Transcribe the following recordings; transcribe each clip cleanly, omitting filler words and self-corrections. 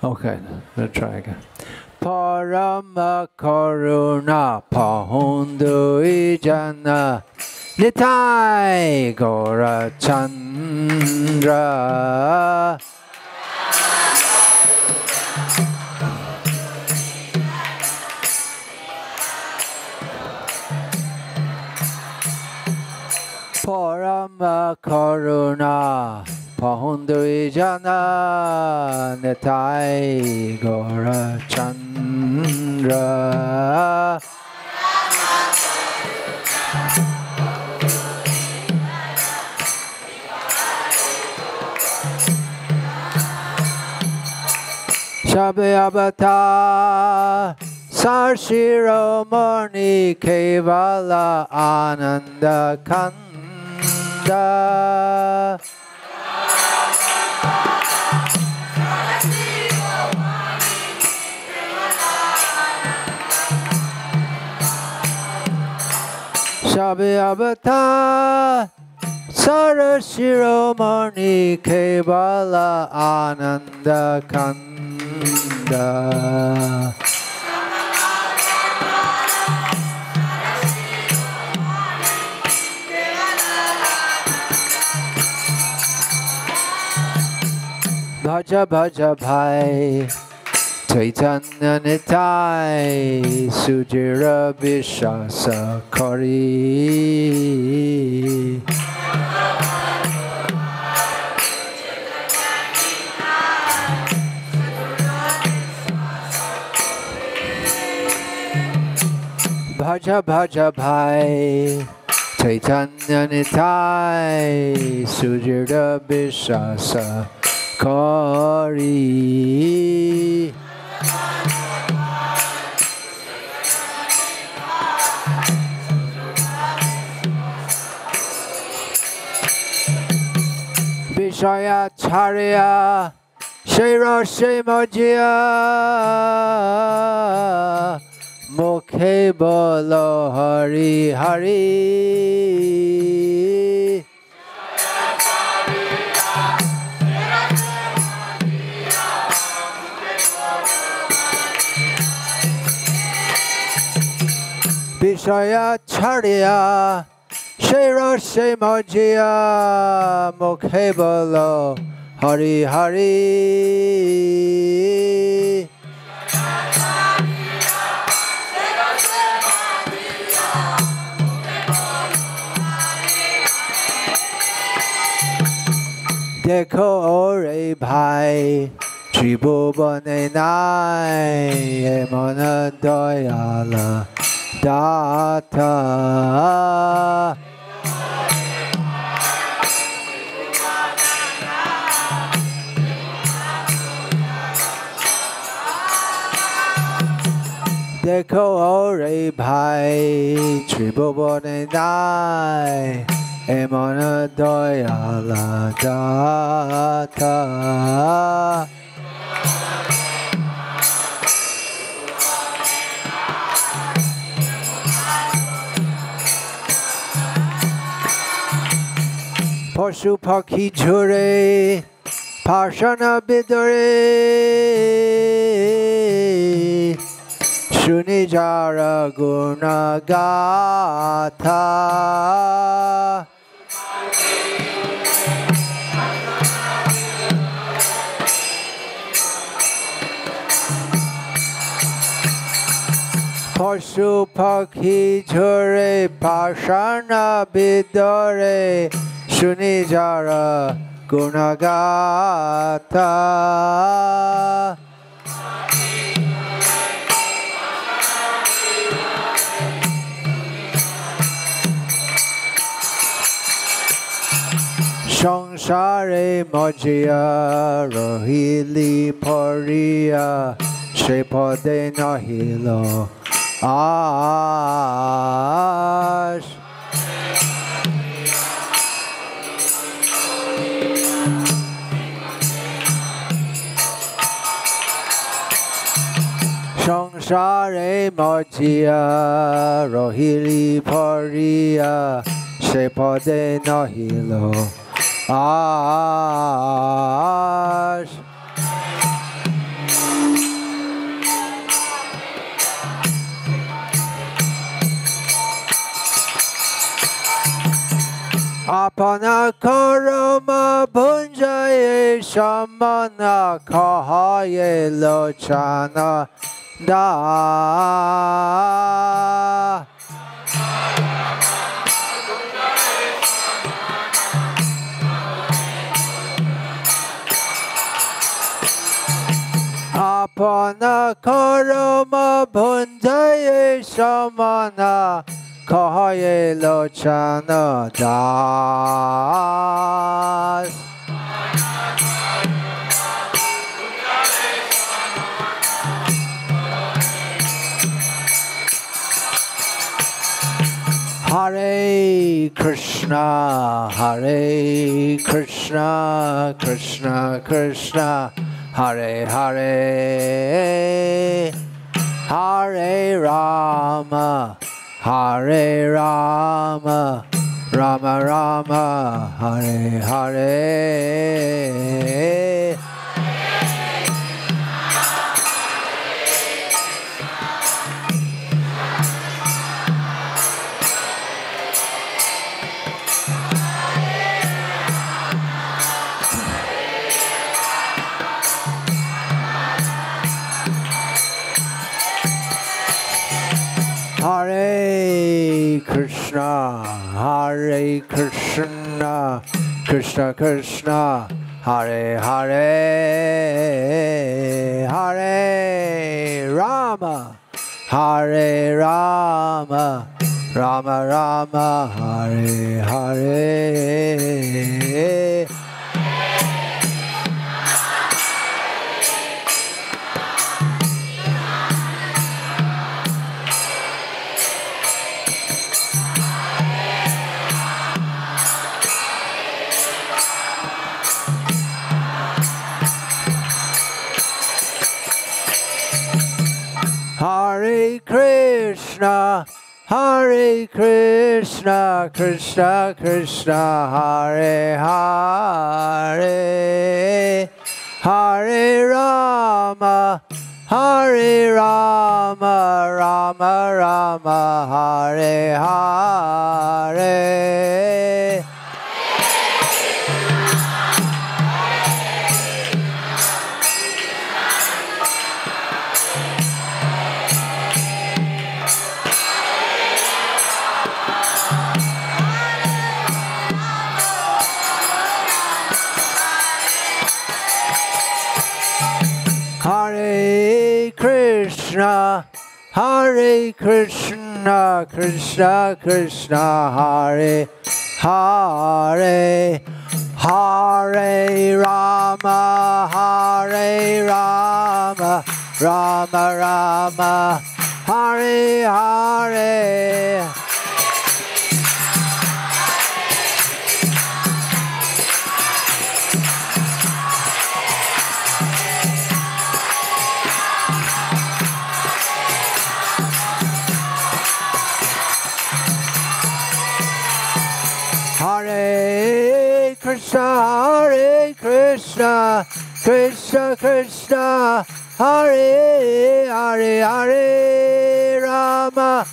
Okay, let's try again. Parama Karuna Pahundu Ijana Nitai Gora Chandra Parama Karuna Pahundu Ijana Nitai Gora Chandra Shabe Abata Sarshiromani Kevala Ananda Kanda Shabe Abata Sarashiromani Kevala Ananda Kanda Bhaja Bhaja Bhai Chaitanya Nitai Sujira Vishasa Kari Bhaja Bhaja Bhai Chaitanya Nitai Sujira Vishasa Kari Vishaya Charya Shira Shemajya Mukhe Bolo Hari Hari Vishaya Charya Shira Shemajya Mukhe Bolo Hari Hari Dekho ore bhai Tribhuvane nai Emana Dayala Data Dekho ore bhai Tribhuvane nai Emana Dayala Data Pashu Pakhi Jhure Pashana Bidore Shuni Jara Guna Gatha Pashu Pakhi Jhure Pashana Bidore Shuni Jara Guna Gatha Sangsare Majya Rohili Pariya Shepade Nahilo Ash Sangsare Majya Rohili Pariya Shepade Nahilo Ash karma punjaye shamana kahaye lochana da. Apana karma punjaye shamana kahaye lochana das. Hare Krishna, Hare Krishna, Krishna Krishna, Hare Hare, Hare Rama, Hare Rama, Rama Rama, Hare Hare. Hare Krishna, Hare Krishna, Krishna Krishna, Hare Hare, Hare Rama, Hare Rama, Rama Rama, Hare Hare. Hare Krishna, Hare Krishna, Krishna Krishna, Hare Hare, Hare Rama, Hare Rama, Rama Rama, Hare Hare. Hare Krishna, Hare Krishna, Krishna Krishna, Hare Hare, Hare Rama, Hare Rama, Rama Rama, Hare Hare. Hare Krishna, Hare Krishna, Krishna Krishna, Hare Hare, Hare Rama,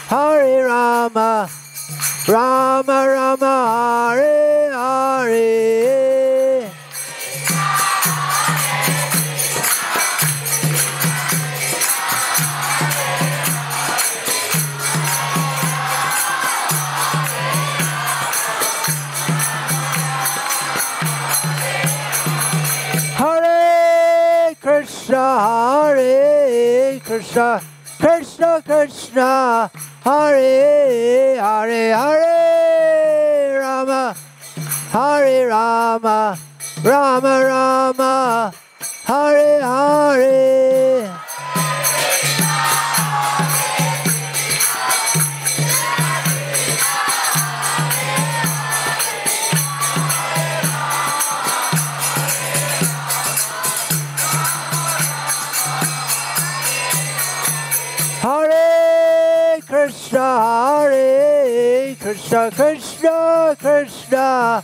Hare Rama, Rama Rama, Hare Hare. Hare Krishna, Hare Krishna, Krishna Krishna, Hare Hare, Hare Rama, Hare Rama, Rama Rama, Hare Hare. Hare Krishna, Hare Krishna, Krishna Krishna,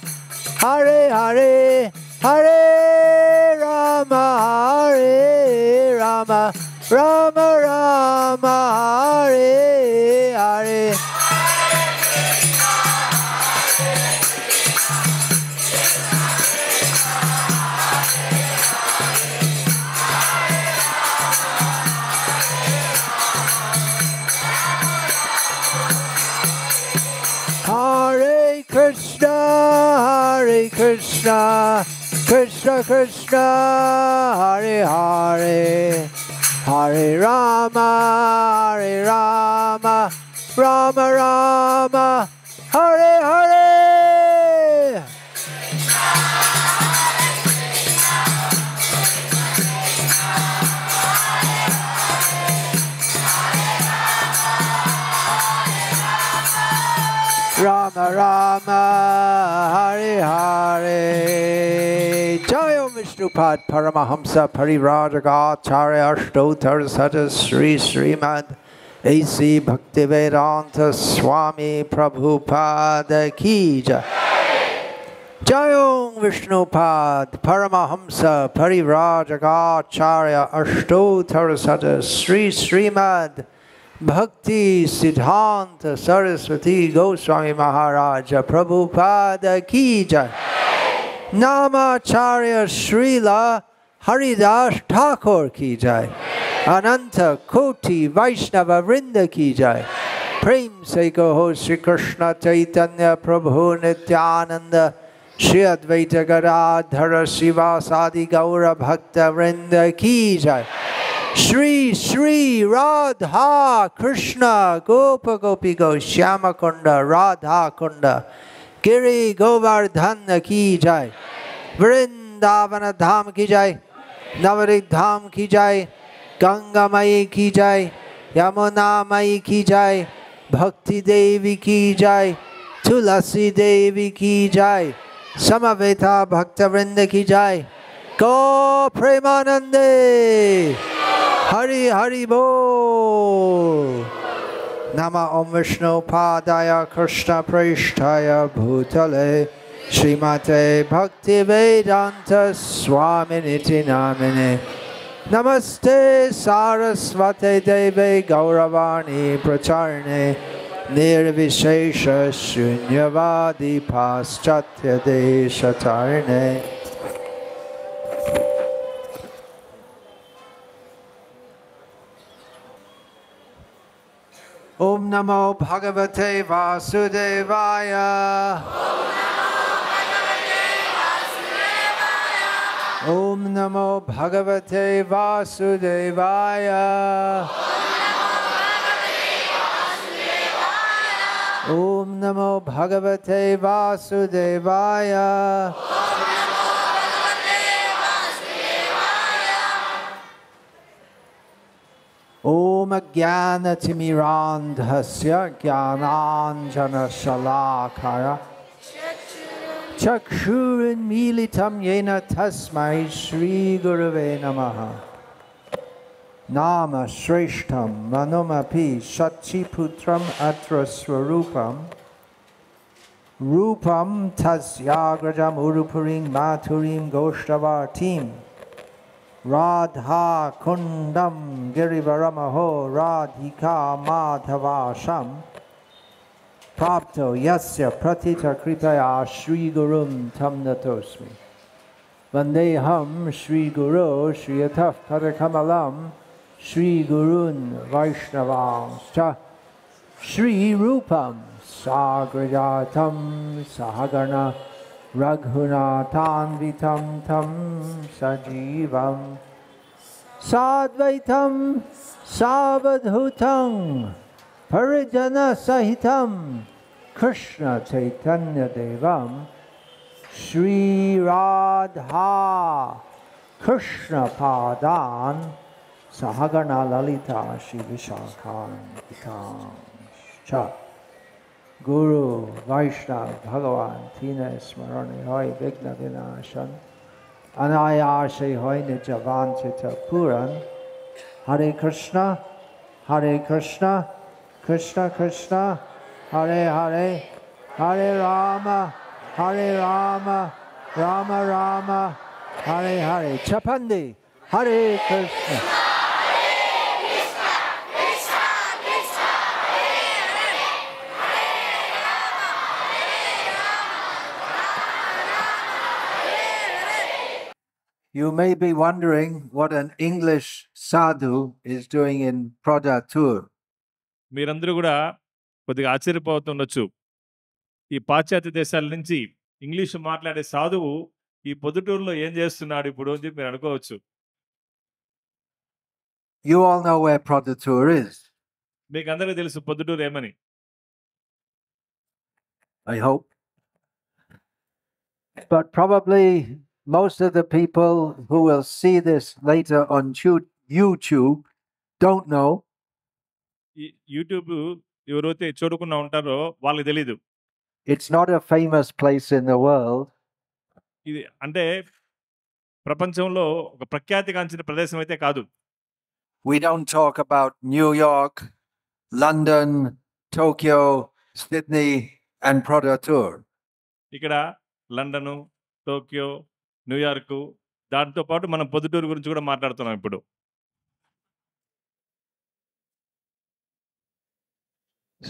Hare Hare, Hare Rama, Hare Rama, Rama Rama, Hare Hare. Krishna, Krishna Krishna, Hare Hare, Hare Rama, Rama Rama, Hare Hare. Rama Rama, Hare Hare. Jayo Vishnupad Paramahamsa Parivrajagacharya Ashtotar Sada Sri Srimad A.C. Bhaktivedanta Swami Prabhupada Ki Jai. Jayo Vishnupad Paramahamsa Parivrajagacharya Ashtotar Sada Sri Srimad Bhakti Siddhanta Saraswati Goswami Maharaja Prabhupada Ki Jai. Namacharya Srila Haridas Thakur Ki Jai. Ananta Koti Vaishnava Vrinda Ki Jai. Prem Se Kaho Sri Krishna Chaitanya Prabhu Nityananda Shri Advaita Gadadhara Sivasadi Gaura Bhakta Vrinda Ki Jai. Shri Shri Radha Krishna Gopa Gopi Go Shyama Kunda Radha Kunda Giri Govardhana Ki Jai. Vrindavana Dham Ki Jai. Navarik Dham Ki Jai. Ganga Mai Ki Jai. Yamuna Mai Ki Jai. Bhakti Devi Ki Jai. Tulasi Devi Ki Jai. Samaveta Bhakta Vrinda Ki Jai. Go Premanande Hari Hari Bol. Nama Om Vishnu Padaya Krishna Preshtaya Bhutale Srimate Bhakti Vedanta Swami Niti Namine. Namaste Saraswate Deve Gauravani Pracharne Nirvishesha Shunyavadi Paschatya Deshatarne. Om Namo Bhagavate Vasudevaya. Om Namo Bhagavate Vasudevaya. Om Namo Bhagavate Vasudevaya. Om Jnana Timirandhasya Jnananjana Shalakaya Chakshurin Militam Yena Tasmai Shri Gurave Namaha. Nama Shreshtam Manumapi Shachiputram Atra Swarupam Rupam Tasyagrajam Urupurim Maturim Goshtavartim Radha Kundam Girivaramaho Radhika Madhavasham Prapto Yasya Pratita Kripaya Shri Gurum Tam Natosmi Vandeham Shri Guru Shri Yataf Padakamalam Shri Gurun Vaishnavam Cha Shri Rupam Sagrajatam Sahagana Raghunathan Vitam Tam Sajivam Sadvaitam Savadhutam Parijana Sahitam Krishna Chaitanya Devam Shri Radha Krishna Padan Sahagana Lalita Shri Vishakhan Vitam Cha Guru Vaishnav Bhagavan Tina Smarani Hoy Vigna Vinashan Anayashe Hoy Nijavan Chita Puran Hare Krishna Krishna Krishna Hare Hare Hare Rama Rama Rama Hare Hare Chapandi Hare Krishna. You may be wondering what an English sadhu is doing in Praja Tour. మీరందరూ కూడా కొద్దిగా ఆశ్చర్యపోతుండొచ్చు. ఈ పాశ్చాత్య దేశాల నుంచి English మాట్లాడే సాధువు ఈ పొద్దుటూరులో ఏం చేస్తున్నాడు ఇప్పుడు అని చెప్పి మీరు అనుకోవచ్చు. You all know where Produttur is, మీకు అందరికీ తెలుసు పొద్దుటూరు ఏమని. I hope. But probably most of the people who will see this later on YouTube don't know. ఈ యూట్యూబ్ ఎవరైతే చూడకుండా ఉంటారో వాళ్ళకి తెలీదు. It's not a famous place in the world. ఇది అంటే ప్రపంచంలో ఒక ప్రఖ్యాతిగాంచిన ప్రదేశం అయితే కాదు. We don't talk about New York, London, Tokyo, Sydney, and Produttur. ఇక్కడ లండను, టోక్యో, న్యూయార్కు, దాంతో పాటు మనం పొద్దుటూరు గురించి కూడా మాట్లాడుతున్నాం ఇప్పుడు.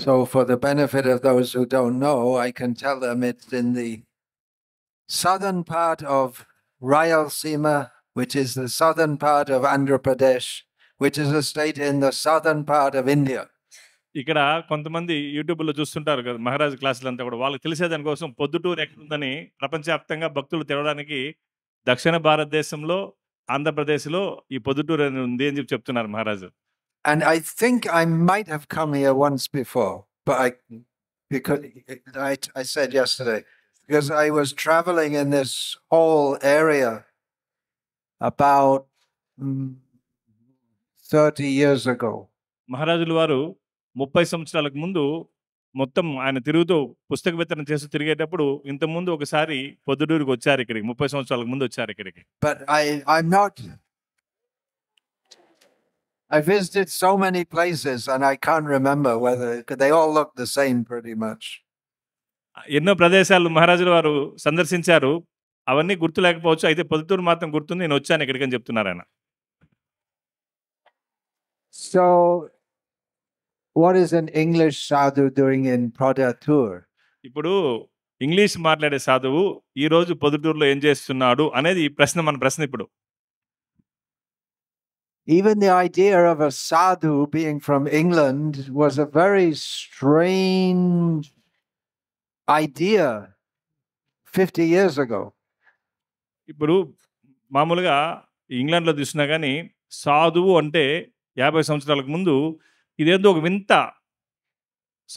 So for the benefit of those who don't know, I can tell them it's in the southern part of Rayalaseema, which is the southern part of Andhra Pradesh, which is a state in the southern part of India. ఇక్కడ కొంతమంది యూట్యూబ్లో చూస్తుంటారు కదా మహారాజ్ క్లాసులు అంతా కూడా, వాళ్ళకి తెలిసేదానికోసం పొద్దుటూరు ఎక్కడుందని ప్రపంచవ్యాప్తంగా భక్తులు తెరవడానికి దక్షిణ భారతదేశంలో ఆంధ్రప్రదేశ్లో ఈ పొద్దుటూరు అని ఉంది అని చెప్పి చెప్తున్నారు మహారాజు. And I think I might have come here once before, but because I said yesterday, because I was traveling in this whole area about 30 years ago. మహారాజుల వారు 30 సంవత్సరాలకు ముందు మొత్తం ఆయన తిరుగుతూ పుస్తక వితరణ చేస్తూ తిరిగేటప్పుడు ఇంతకుముందు ఒకసారి పొద్దుటూరుకి వచ్చారు ఇక్కడికి. 30 సంవత్సరాలకు ముందు వచ్చారు ఇక్కడికి. But I'm not. I visited so many places and I can't remember whether they all look the same pretty much. ఎన్నో ప్రదేశాలు మహారాజుల వారు సందర్శించారు, అవన్నీ గుర్తు లేకపోవచ్చు, అయితే పొద్దుటూరు మాత్రం గుర్తుంది, నేను వచ్చాను ఇక్కడికి అని చెప్తున్నారు ఆయన. So what is an English sadhu doing in Produttur? ఇప్పుడు ఇంగ్లీష్ మాట్లాడే సాధువు ఈ రోజు పొద్దుటూరులో ఏం చేస్తున్నాడు అనేది ఈ ప్రశ్న, మన ప్రశ్న ఇప్పుడు. Even the idea of a sadhu being from England was a very strange idea 50 years ago. ఇప్పుడు మామూలుగా ఇంగ్లాండ్లో చూసినా కానీ సాధువు అంటే 50 సంవత్సరాలకు ముందు ఇదేందో ఒక వింత,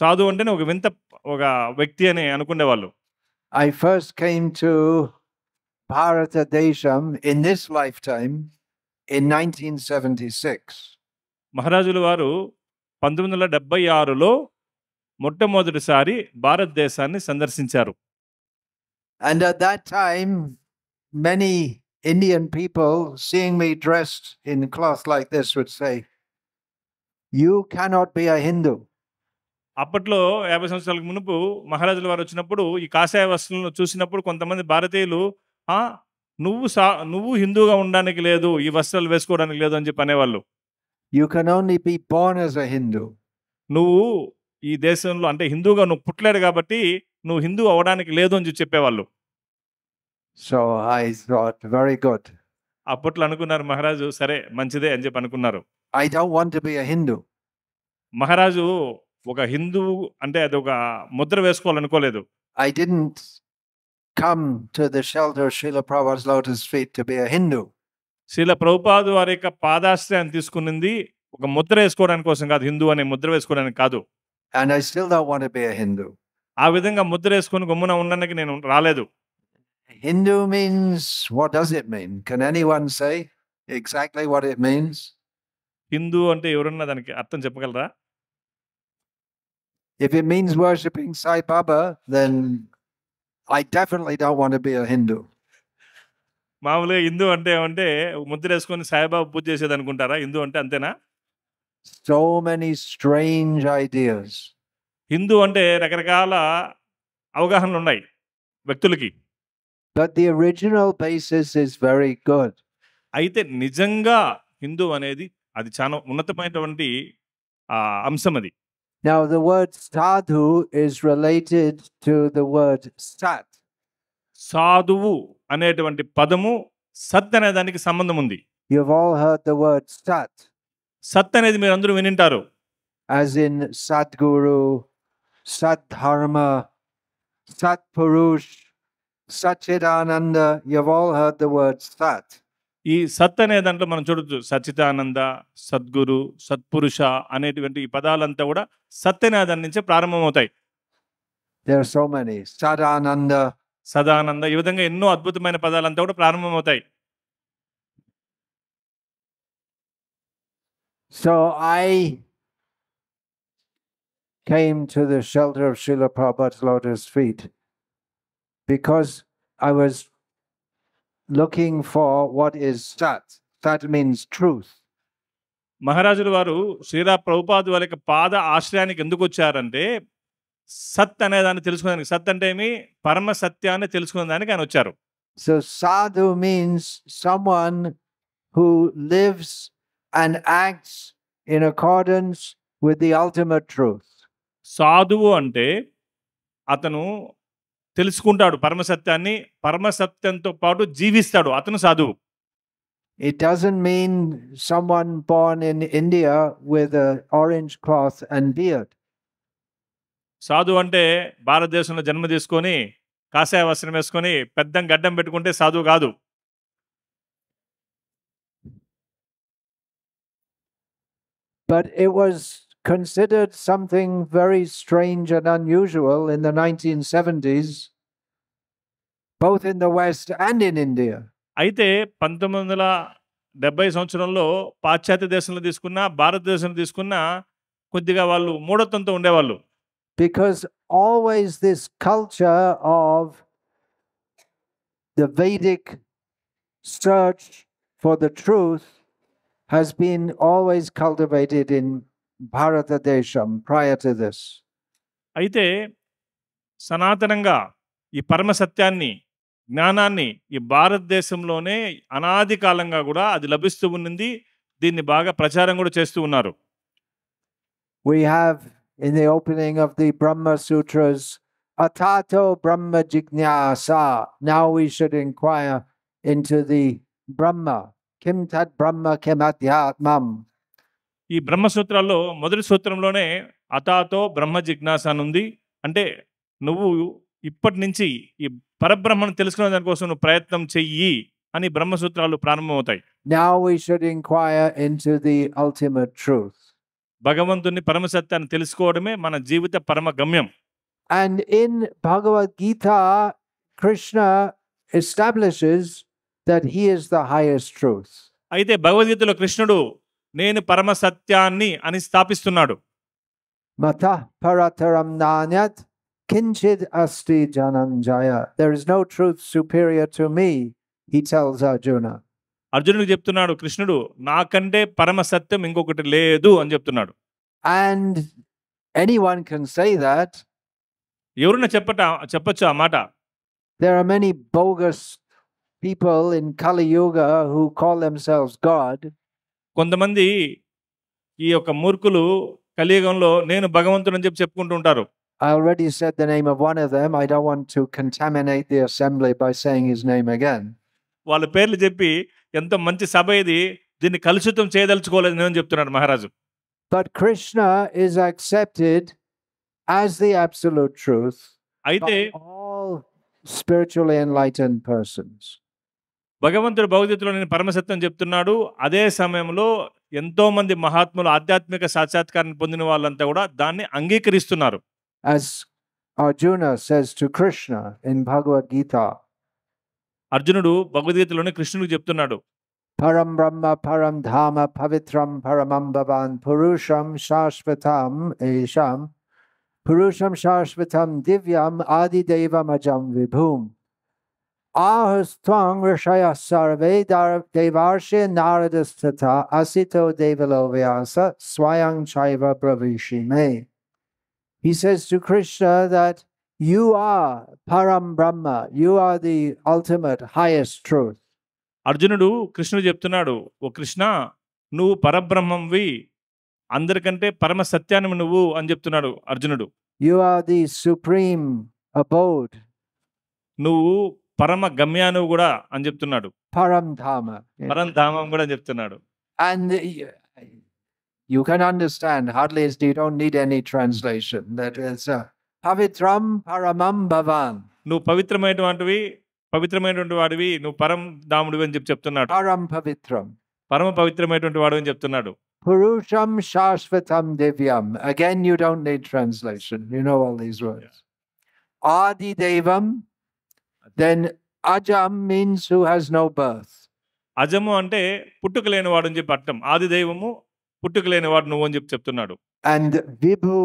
సాధువు అంటేనే ఒక వింత, ఒక వ్యక్తి అని అనుకునేవాళ్ళు. I first came to Bharata Desham in this lifetime in 1976. మహారాజుల వారు 1976లో మొట్టమొదటిసారి భారతదేశాన్ని సందర్శించారు. And at that time, many Indian people, seeing me dressed in cloth like this, would say, "You cannot be a Hindu." అప్పట్లో 50 సంవత్సరాలకు మునుపు మహారాజుల వారు వచ్చినప్పుడు ఈ కాషాయ వస్త్రాలను చూసినప్పుడు కొంతమంది భారతీయులు, నువ్వు హిందూగా ఉండడానికి లేదు, ఈ వస్త్రాలు వేసుకోవడానికి లేదు అని చెప్పి అనేవాళ్ళు. You can only be born as a Hindu. నువ్వు ఈ దేశంలో అంటే హిందూగా నువ్వు పుట్టలేడు కాబట్టి నువ్వు హిందూ అవడానికి లేదు అని చెప్పేవాళ్ళు. So I thought, very good. అప్పట్లో అనుకున్నారు మహారాజు, సరే మంచిదే అని చెప్పి అనుకున్నారు. I don't want to be a Hindu. మహారాజు ఒక హిందువు అంటే అది ఒక Mudra వేసుకోవాలనుకోలేదు. I didn't come to the shelter of Srila Prabhupada's lotus feet to be a Hindu. Srila ప్రభుపాదు వారి యొక్క పాదాశ్రయాన్ని తీసుకునింది ఒక ముద్ర వేసుకోవడానికి కోసం కాదు, హిందూ అనే ముద్ర వేసుకోవడానికి కాదు. And I still don't want to be a Hindu. ఆ విధంగా ముద్ర వేసుకొని గమ్మున ఉండడానికి నేను రాలేదు. Hindu means, what does it mean? Can anyone say exactly what it means? Hindu అంటే ఎవరన్నా దానికి అర్థం చెప్పగలరా? If it means worshipping Sai Baba, then I definitely don't want to be a Hindu. మామూలుగా హిందూ అంటే ముద్ర వేసుకొని సాయిబాబా పూజ చేసేది అనుకుంటారా? హిందూ అంటే అంతేనా? So many strange ideas. Hindu అంటే రకరకాల అవగాహనలు ఉన్నాయి వ్యక్తులకి. But the original basis is very good. అయితే నిజంగా హిందూ అనేది అది చాలా ఉన్నతమైనటువంటి అంశం అది. Now the word sadhu is related to the word sat. సాధువు అనేటువంటి పదము సత్ అనే దానికి సంబంధం ఉంది. You've all heard the word sat. సత్ అనేది మీరు అందరూ వినింటారు. As in Sadguru, Sadharma, Satpurush, Satchidananda, you've all heard the word Sat. ఈ సత్ అనే దాంట్లో మనం చూడొచ్చు సచ్చిదానంద, సద్గురు, సత్పురుష అనేటువంటి ఈ పదాలంతా కూడా సత్ అనే దాని నుంచే ప్రారంభమవుతాయి. There are so many. Sadananda. Sadananda, ఈ విధంగా ఎన్నో అద్భుతమైన పదాలంతా కూడా ప్రారంభమవుతాయి. So I came to the shelter of Srila Prabhupada's lotus feet because I was looking for what is Sat. Sat means truth. మహారాజుల వారు శ్రీరా ప్రభుపాదు వారి యొక్క పాద ఆశ్రయానికి ఎందుకు వచ్చారంటే సత్ అనే దాన్ని తెలుసుకునేదానికి. సత్ అంటే ఏమి? పరమ సత్యాన్ని తెలుసుకునేదానికి ఆయన వచ్చారు. So sadhu means someone who lives and acts in accordance with the ultimate truth. సాధువు అంటే అతను తెలుసుకుంటాడు పరమసత్యాన్ని, పరమసత్యంతో పాటు జీవిస్తాడు, అతను సాధువు. It doesn't mean someone born in India with an orange cloth and beard. సాధువు అంటే భారతదేశంలో జన్మ తీసుకొని కాషాయ వస్త్రం వేసుకొని పెద్ద గడ్డం పెట్టుకుంటే సాధువు కాదు. But it was considered something very strange and unusual in the 1970s, both in the West and in India. అయితే 1970 సంవత్సరంలో పాశ్చాత్య దేశంలో తీసుకున్నా, భారతదేశంలో తీసుకున్నా కొద్దిగా వాళ్ళు మూఢత్వంతో ఉండేవాళ్ళు. Because always this culture of the Vedic search for the truth has been always cultivated in Bharatadesham prior to this. అయితే సనాతనంగా ఈ పరమ సత్యాన్ని, జ్ఞానాన్ని ఈ భారతదేశంలోనే అనాది కాలంగా కూడా అది లభిస్తూ ఉన్నది. దీన్ని బాగా ప్రచారం కూడా చేస్తూ ఉన్నారు. We have in the opening of the Brahma Sutras, Atato Brahma Jignasa. Now we should inquire into the Brahma. Kim tat Brahma kim adhyatmam. ఈ బ్రహ్మసూత్రాల్లో మొదటి సూత్రంలోనే అతాతో బ్రహ్మ జిజ్ఞాస అని ఉంది. అంటే నువ్వు ఇప్పటి నుంచి ఈ పరబ్రహ్మను తెలుసుకునే దానికోసం నువ్వు ప్రయత్నం చెయ్యి అని బ్రహ్మసూత్రాలు ప్రారంభమవుతాయి. Now we should inquire into the ultimate truth. భగవంతుని పరమసత్యాన్ని తెలుసుకోవడమే మన జీవిత పరమ గమ్యం. And in Bhagavad Gita, Krishna establishes that he is the highest truth. అయితే భగవద్గీతలో కృష్ణుడు నేను పరమ సత్యాన్ని అని స్థాపిస్తున్నాడు. Matah parataram nanyat kinchid asti jananjaya. There is no truth superior to me, he tells Arjuna. అర్జునుడికి చెప్తున్నాడు కృష్ణుడు, నాకంటే పరమ సత్యం ఇంకొకటి లేదు అని చెప్తున్నాడు. And anyone can say that. ఎవరన్నా చెప్పొచ్చు ఆ మాట. There are many bogus people in Kali Yuga who call themselves God. కొంతమంది ఈ యొక్క మూర్ఖులు కలియుగంలో నేను భగవంతుడు అని చెప్పుకుంటూ ఉంటారు. I already said the name of one of them. I don't want to contaminate the assembly by saying his name again. వాళ్ళ పేర్లు చెప్పి ఎంతో మంచి సభ ఇది, దీన్ని కలుషితం చేయదలుచుకోలేదు నేను చెప్తున్నాడు మహారాజు. But Krishna is accepted as the absolute truth అయితే by all spiritually enlightened persons. భగవంతుడు భగవద్గీతలో నేను పరమసత్యం చెప్తున్నాడు. అదే సమయంలో ఎంతో మంది మహాత్ములు ఆధ్యాత్మిక సాక్షాత్కారాన్ని పొందిన వాళ్ళంతా కూడా దాన్ని అంగీకరిస్తున్నారు. As Arjuna says to Krishna in Bhagavad Gita, అర్జునుడు భగవద్గీతలోనే కృష్ణుడికి చెప్తున్నాడు, Param Brahma Param Dhama Pavitram Paramam Bhavan Purusham Shashvatam Esham Purusham Shashvatam Divyam Adi Devam Ajam Vibhum Ahustvang Rishaya Sarve Devarshe Naradastata Asito Devalo Vyasa Swayang Chaiva Bravishime. He says to Krishna that you are Param Brahma, you are the ultimate highest truth. అర్జునుడు కృష్ణుడు చెప్తున్నాడు, ఓ కృష్ణ నువ్వు పరబ్రహ్మంవి, అందరికంటే పరమ సత్యాన్ని నువ్వు అని చెప్తున్నాడు అర్జునుడు. You are the supreme abode. నువ్వు పరమ గమ్యాను కూడా అని చెప్తున్నాడు. Paramdhama. పరంధామం కూడా చెప్తున్నాడు. And you can understand, hardly as you don't need any translation, that is Pavitram Paramam Bhavan. నువ్వు పవిత్రమైనటువంటివి, పవిత్రమైనటువంటి వాడివి, నువ్వు పరం ధాముడివి అని చెప్తున్నాడు. Param Pavitram. పరమ పవిత్రమైనటువంటి వాడు అని చెప్తున్నాడు. Purusham Shashvatam Divyam. Again, you don't need translation. You know all these words. Adi Devam. Then Ajam means who has no birth. అజము అంటే పుట్టుక లేనివాడు అని చెప్పి అర్థం. ఆది దైవము పుట్టుక లేనివాడు నువ్వు అని చెప్తున్నాడు. And Vibhu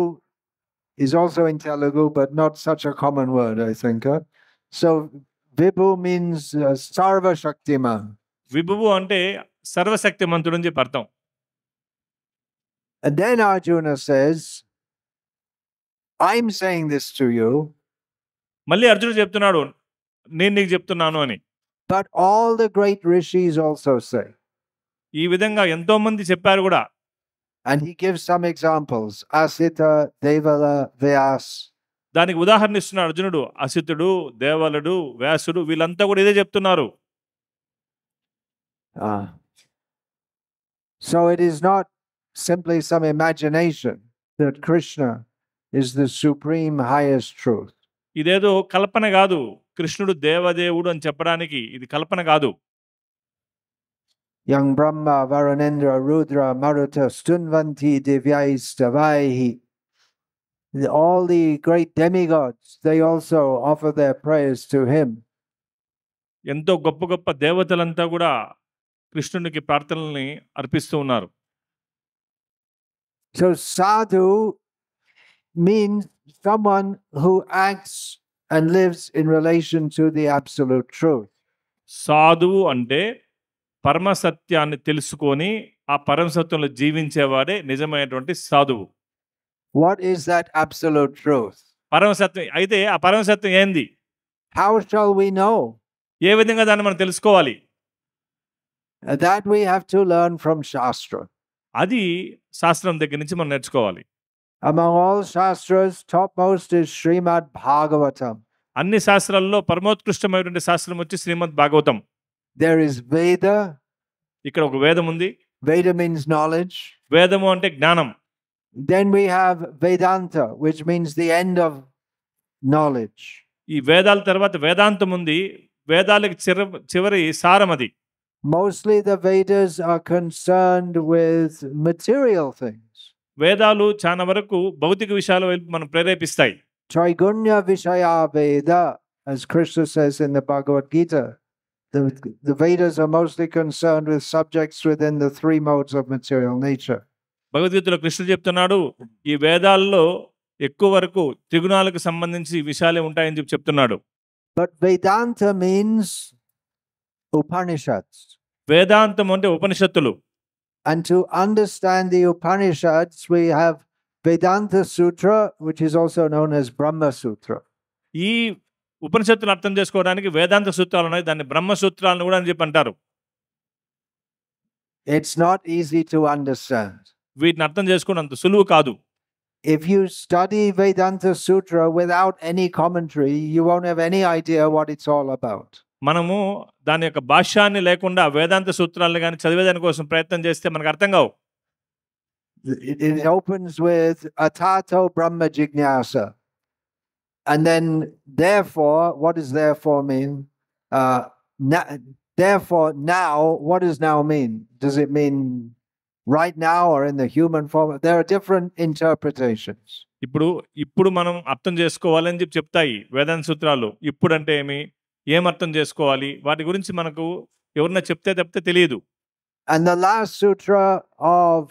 is also in Telugu, but not such a common word, I think. So Vibhu means Sarva Shaktiman. విభువు అంటే సర్వశక్తిమంతుడు అని చెప్పి అర్థం. And then Arjuna says, I'm saying this to you. మళ్ళీ అర్జునుడు చెప్తున్నాడు, నేను నీకు చెప్తున్నాను అని. But all the great rishis also say. ఈ విధంగా ఎంతో మంది చెప్పారు కూడా. And he gives some examples. Asita, Devala, Vyas. దానికి ఉదాహరణ ఇస్తున్నాడు అర్జునుడు. అసితుడు, దేవలుడు, వ్యాసుడు వీళ్ళంతా కూడా ఇదే చెప్తున్నారు. So it is not simply some imagination that Krishna is the supreme highest truth. ఇదేదో కల్పన కాదు. కృష్ణుడు దేవదేవుడు అని చెప్పడానికి ఇది కల్పన కాదు. Yang Brahma, Varunendra, Rudra, Maruta, Stunvanti, Divyaistavaihi. All the great demigods, they also offer their praise to him. ఎంతో గొప్ప గొప్ప దేవతలంతా కూడా కృష్ణునికి ప్రార్థనల్ని అర్పిస్తూ ఉన్నారు. So sadhu means someone who acts and lives in relation to the absolute truth. సాధువు అంటే పరమ సత్యాన్ని తెలుసుకొని ఆ పరమ సత్యంలో జీవించేవాడే నిజమైనటువంటి సాధువు. What is that absolute truth? పరమ సత్యం అయితే ఆ పరమ సత్యం ఏంది? How shall we know? ఏ విధంగా దాన్ని మనం తెలుసుకోవాలి? That we have to learn from Shastra. అది శాస్త్రం దగ్గర నుంచి మనం నేర్చుకోవాలి. Among all Shastras, topmost is Srimad Bhagavatam. అన్ని శాస్త్రాల్లో పరమోత్కృష్టమైనటువంటి శాస్త్రం వచ్చి శ్రీమద్ భాగవతం. There is Veda. ఇక్కడ ఒక వేదం ఉంది. Veda means knowledge. వేదము అంటే జ్ఞానం. Then we have Vedanta, which means the end of knowledge. ఈ వేదాల తర్వాత వేదాంతం ఉంది. వేదాలకు చివరి సారం అది. Mostly the Vedas are concerned with material things. వేదాలు చాలా వరకు భౌతిక విషయాల వైపు మనం ప్రేరేపిస్తాయి. Traigunya Vishaya Veda, as Krishna says in the Bhagavad Gita. The Vedas are mostly concerned with subjects within the three modes of material nature. భగవద్గీతలో కృష్ణుడు చెప్తున్నాడు, ఈ వేదాల్లో ఎక్కువ వరకు త్రిగుణాలకు సంబంధించి విషయాలే ఉంటాయని చెప్తున్నాడు. But Vedanta means Upanishads. వేదాంతం అంటే ఉపనిషత్తులు. And to understand the Upanishads, we have Vedanta Sutra, which is also known as Brahma Sutra. ఈ ఉపనిషత్తులు అర్థం చేసుకోవడానికి వేదాంత సూత్రాలు ఉన్నాయి. దాన్ని బ్రహ్మ సూత్రాలను కూడా అని చెప్పి అంటారు. It's not easy to understand. వీటిని అర్థం చేసుకోవడం అంత సులువు కాదు. If you study Vedanta Sutra without any commentary, you won't have any idea what it's all about. మనము దాని యొక్క భాష్యాన్ని లేకుండా వేదాంత సూత్రాలను కానీ చదివేదాని కోసం ప్రయత్నం చేస్తే మనకు అర్థం కావు. It opens with Atato Brahma Jignasa. And then, therefore, what does therefore mean? Therefore, now, what does now mean? Does it mean right now or in the human form? There are different interpretations. ఇప్పుడు మనం అర్థం చేసుకోవాలని చెప్పి చెప్తాయి వేదాంత సూత్రాలు. ఇప్పుడు అంటే ఏం అర్థం చేసుకోవాలి, వాటి గురించి మనకు ఎవరన్నా చెప్తే తప్పితే తెలియదు. And the last sutra of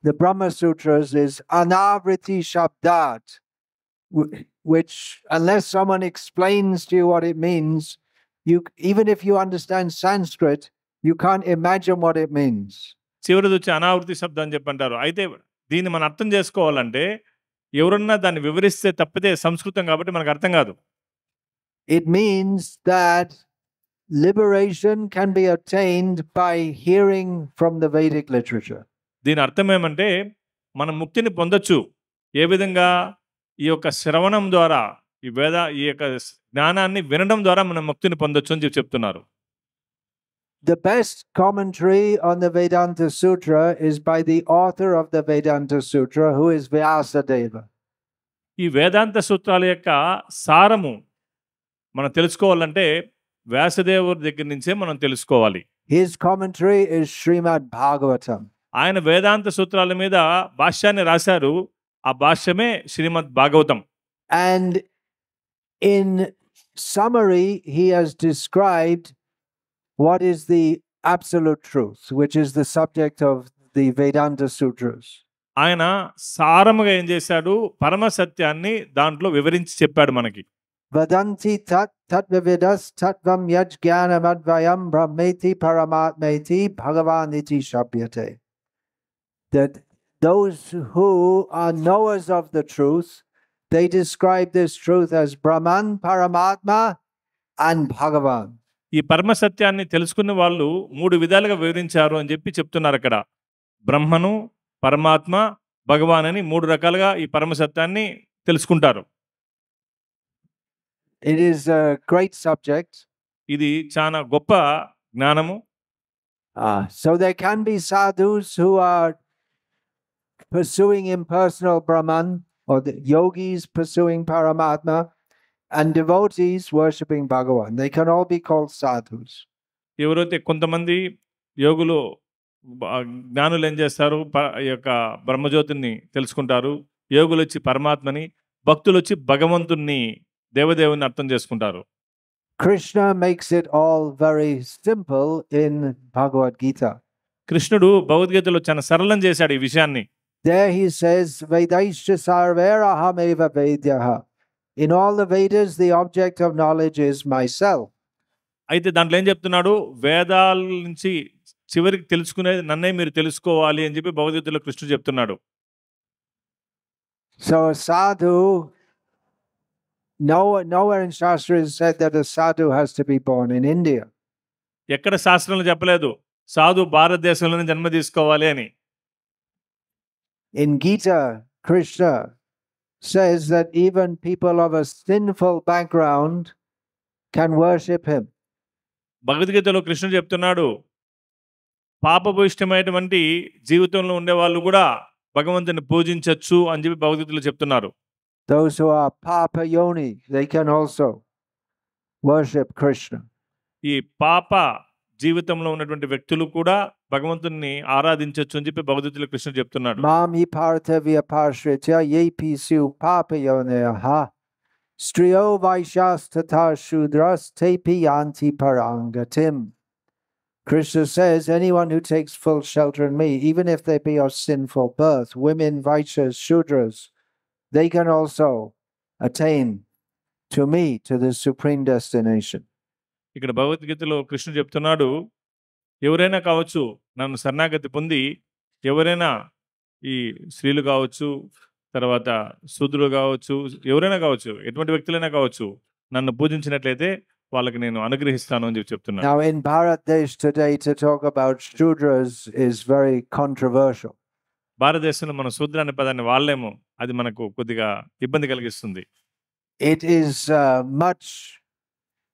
the Brahma Sutras is Anavriti Shabdat, which, unless someone explains to you what it means, even if you understand Sanskrit, you can't imagine what it means. చివరిది వచ్చి అనావృతి శబ్దం అని చెప్పంటారు. అయితే దీన్ని మనం అర్థం చేసుకోవాలంటే ఎవరన్నా దాన్ని వివరిస్తే తప్పితే సంస్కృతం కాబట్టి మనకు అర్థం కాదు. It means that liberation can be attained by hearing from the Vedic literature. దీని అర్థం ఏమంటే మనం ముక్తిని పొందొచ్చు. ఏ విధంగా? ఈ యొక్క శ్రవణం ద్వారా, ఈ యొక్క జ్ఞానాన్ని వినడం ద్వారా మనం ముక్తిని పొందొచ్చు అని చెప్తున్నారు. The best commentary on the Vedanta Sutra is by the author of the Vedanta Sutra, who is Vyasadeva. ఈ వేదాంత సూత్రాల యొక్క సారము మనం తెలుసుకోవాలంటే వ్యాసదేవుడి దగ్గర నుంచే మనం తెలుసుకోవాలి. His commentary is Srimad Bhagavatam. ఆయన వేదాంత సూత్రాల మీద భాష్యాన్ని రాశారు. ఆ భాష్యమే శ్రీమద్ Bhagavatam. And in summary, he has described what is the absolute truth, which is the subject of the Vedanta Sutras. ఆయన సారముగా ఏం చేశాడు, పరమ సత్యాన్ని దాంట్లో వివరించి చెప్పాడు మనకి. Vadanti tat tatvavidas tatvam yaj jnanam advayam brahmeti paramatmeti bhagavaniti shabhyate. That those who are knowers of the truth, they describe this truth as Brahman, Paramatma and Bhagavan. ఈ పరమ సత్యాన్ని తెలుసుకున్న వాళ్ళు 3 విధాలుగా వివరించారు అని చెప్పి చెప్తున్నారు అక్కడ. బ్రహ్మను, పరమాత్మ, భగవాన్ అని 3 రకాలుగా ఈ పరమ సత్యాన్ని తెలుసుకుంటారు. It is a great subject. ఇది చాలా గొప్ప జ్ఞానము. So there can be sadhus who are pursuing impersonal Brahman, or the yogis pursuing Paramatma, and devotees worshipping Bhagavan. They can all be called sadhus. ఎవరైతే కొంతమంది యోగులు జ్ఞానులు ఏం చేస్తారు, ఈ యొక్క బ్రహ్మజ్యోతిని తెలుసుకుంటారు. యోగులు వచ్చి పరమాత్మని, భక్తులు వచ్చి భగవంతుణ్ణి, దేవదేవుని అర్థం చేసుకుంటారు. Krishna makes it all very simple in Bhagavad Gita. కృష్ణుడు భగవద్గీతలో చాలా సరళం చేశాడు ఈ విషయాన్ని. There he says, Vedaischa sarvera ahameva vedyaha. In all the Vedas, the object of knowledge is myself. అయితే దాంట్లో ఏం చెప్తున్నాడు, వేదాల నుంచి చివరికి తెలుసుకునేది నన్నే మీరు తెలుసుకోవాలి అని చెప్పి భగవద్గీతలో కృష్ణుడు చెప్తున్నాడు. So a sadhu, nowhere in Shastra is said that a sadhu has to be born in India. ఎక్కడ శాస్త్రంలో చెప్పలేదు సాధు భారతదేశంలోనే జన్మ తీసుకోవాలి అని. In Gita, Krishna says that even people of a sinful background can worship him. భగవద్గీతలో కృష్ణుడు చెప్తున్నాడు, పాపభూయిష్టమైనటువంటి జీవితంలో ఉండే వాళ్ళు కూడా భగవంతుని పూజించవచ్చు అని చెప్పి భగవద్గీతలో చెప్తున్నారు. Those who are papa yoni, they can also worship Krishna. ఈ పాప జీవితంలో ఉన్నటువంటి వ్యక్తులు కూడా భగవంతుని ఆరాధించవచ్చు అని చెప్పి భగవద్గీతలో కృష్ణుడు చెప్తున్నాడు. Mami parthavya parshritya yepi su papa yoneha striyo vaishas tata shudras tepi yanti parangatim. Krishna says, anyone who takes full shelter in me, even if they be of sinful birth, women, vaishyas, shudras, they can also attain to me, to the supreme destination. ఇక్కడ భగవద్గీతలో కృష్ణుడు చెప్తున్నాడు, ఎవరైనా కావచ్చు నన్ను శరణాగతి పొంది, ఎవరైనా ఈ స్త్రీలు కావచ్చు, తర్వాత శూద్రులు కావచ్చు, ఎవరైనా కావచ్చు, ఎటువంటి వ్యక్తులైనా కావచ్చు, నన్ను పూజించినట్లయితే వాళ్ళకి నేను అనుగ్రహిస్తాను అని చెప్తున్నాను. Now in Bharat Desh today, to talk about Shudras is very controversial. భారతదేశంలో మన శూద్ర అనే పదాన్ని వాళ్ళేమో, అది మనకు కొద్దిగా ఇబ్బంది కలిగిస్తుంది. It is much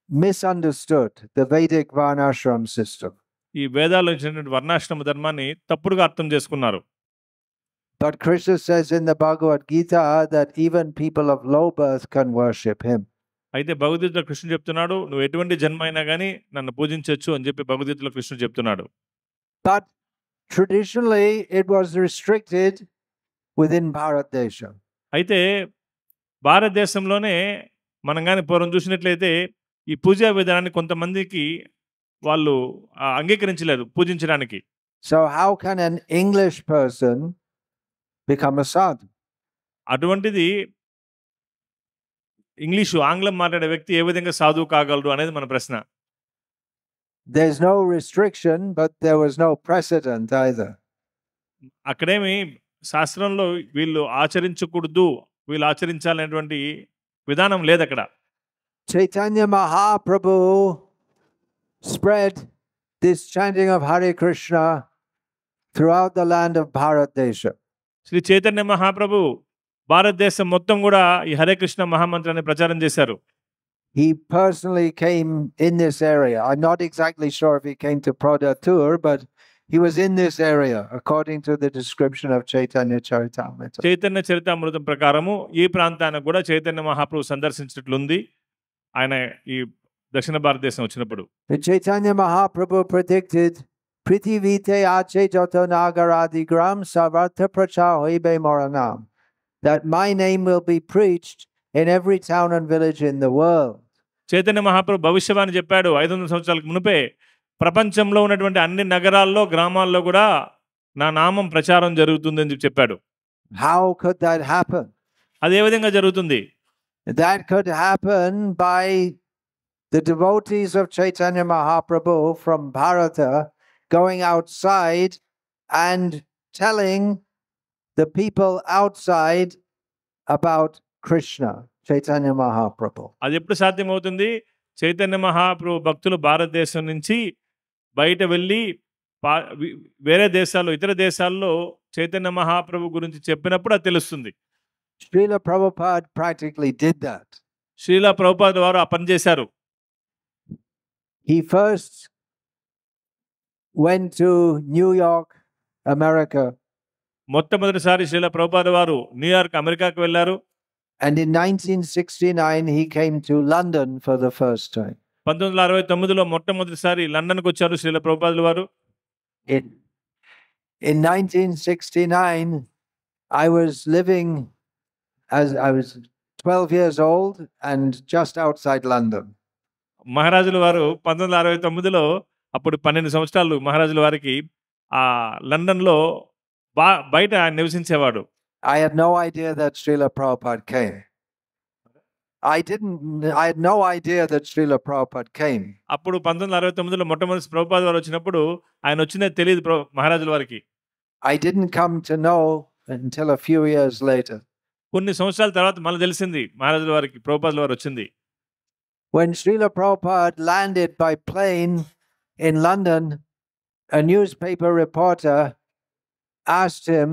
misunderstood, the Vedic Varnashram system. ఈ వేదాల్లో ఇచ్చినటువంటి వర్ణాశ్రమ ధర్మాన్ని తప్పుడుగా అర్థం చేసుకున్నారు. But Krishna says in the Bhagavad Gita that even people of low birth can worship him. అయితే భగవద్గీతలో కృష్ణుడు చెప్తున్నాడు, నువ్వు ఎటువంటి జన్మ అయినా కానీ నన్ను పూజించవచ్చు అని చెప్పి భగవద్గీతలో కృష్ణుడు చెప్తున్నాడు. But traditionally it was restricted within Bharat Desha. అయితే భారతదేశంలోనే మనం కానీ పూర్వం చూసినట్లయితే ఈ పూజా విధానాన్ని కొంతమందికి వాళ్ళు అంగీకరించలేదు పూజించడానికి. So how can an English person become a sadhu? అటువంటిది ఆంగ్లం మాట్లాడే వ్యక్తి ఏ విధంగా సాధువు కాగలరు అనేది మన ప్రశ్న. There's no restriction, but there was no precedent either. అక్కడేమి శాస్త్రంలో వీళ్ళు ఆచరించకూడదు, వీళ్ళు ఆచరించాలనేటువంటి విధానం లేదు అక్కడ. Chaitanya Mahaprabhu spread this chanting of Hare Krishna throughout the land of Bharat Desha. Shri Chaitanya Mahaprabhu భారతదేశం మొత్తం కూడా ఈ హరే కృష్ణ మహామంత్రాన్ని ప్రచారం చేశారు. He personally came in this area. I'm not exactly sure if he came to Prodhatur, but he was in this area according to the description of Chaitanya Charitamrita. Chaitanya చరితామృతం ప్రకారము ఈ ప్రాంతానికి కూడా చైతన్య మహాప్రభు సందర్శించినట్లుంది. ఆయన ఈ దక్షిణ భారతదేశం వచ్చినప్పుడు. Chaitanya Mahaprabhu predicted, Prithivite ache joto nagaradi gram savartha prachar hoibe moranam, that my name will be preached in every town and village in the world. Chaitanya Mahaprabhu భవిష్యవాణి చెప్పాడు 500 సంవత్సరాలకు మునుపే, ప్రపంచంలో ఉన్నటువంటి అన్ని నగరాల్లో గ్రామాల్లో కూడా నా నామం ప్రచారం జరుగుతుందని చెప్పాడు. How could that happen? అది ఏ విధంగా జరుగుతుంది? That could happen by the devotees of Chaitanya Mahaprabhu from Bharata going outside and telling the people outside about Krishna, Chaitanya Mahaprabhu. అది ఎప్పుడు సాధ్యమవుతుంది? చైతన్య మహాప్రభు భక్తులు భారతదేశం నుంచి బయట వెళ్ళి వేరే దేశాల్లో, ఇతర దేశాల్లో చైతన్య మహాప్రభు గురించి చెప్పినప్పుడు అది తెలుస్తుంది. Srila Prabhupada practically did that. Sreela Prabhupada వారు ఆ పని చేశారు. He first went to New York, America. మొట్టమొదటిసారి శ్రీలా ప్రభుపాద వారు న్యూయార్క్, అమెరికాకు వెళ్ళారు. And in 1969 he came to London for the first time. 1969లో మొట్టమొదటిసారి లండన్కు వచ్చారు శ్రీలా ప్రభుపాదుల వారు. In 1969 I was living as I was 12 years old and just outside London. మహారాజుల వారు 1969లో అప్పుడు 12 సంవత్సరాలు మహారాజుల వారికి ఆ లండన్లో బయట ఆయన నివసించేవాడు. I had no idea that Srila Prabhupada came. I had no idea that Srila Prabhupada came. అప్పుడు 1969లో మొట్టమొదటి ప్రభుపాద వారు వచ్చినప్పుడు ఆయన వచ్చిందే తెలియదు మహారాజుల వారికి. I didn't come to know until a few years later. కొన్ని సంవత్సరాల తర్వాత మళ్ళీ తెలిసింది మహారాజుల వారికి ప్రభుపాదుల వారు వచ్చింది. When Srila Prabhupada landed by plane in London, a newspaper reporter asked him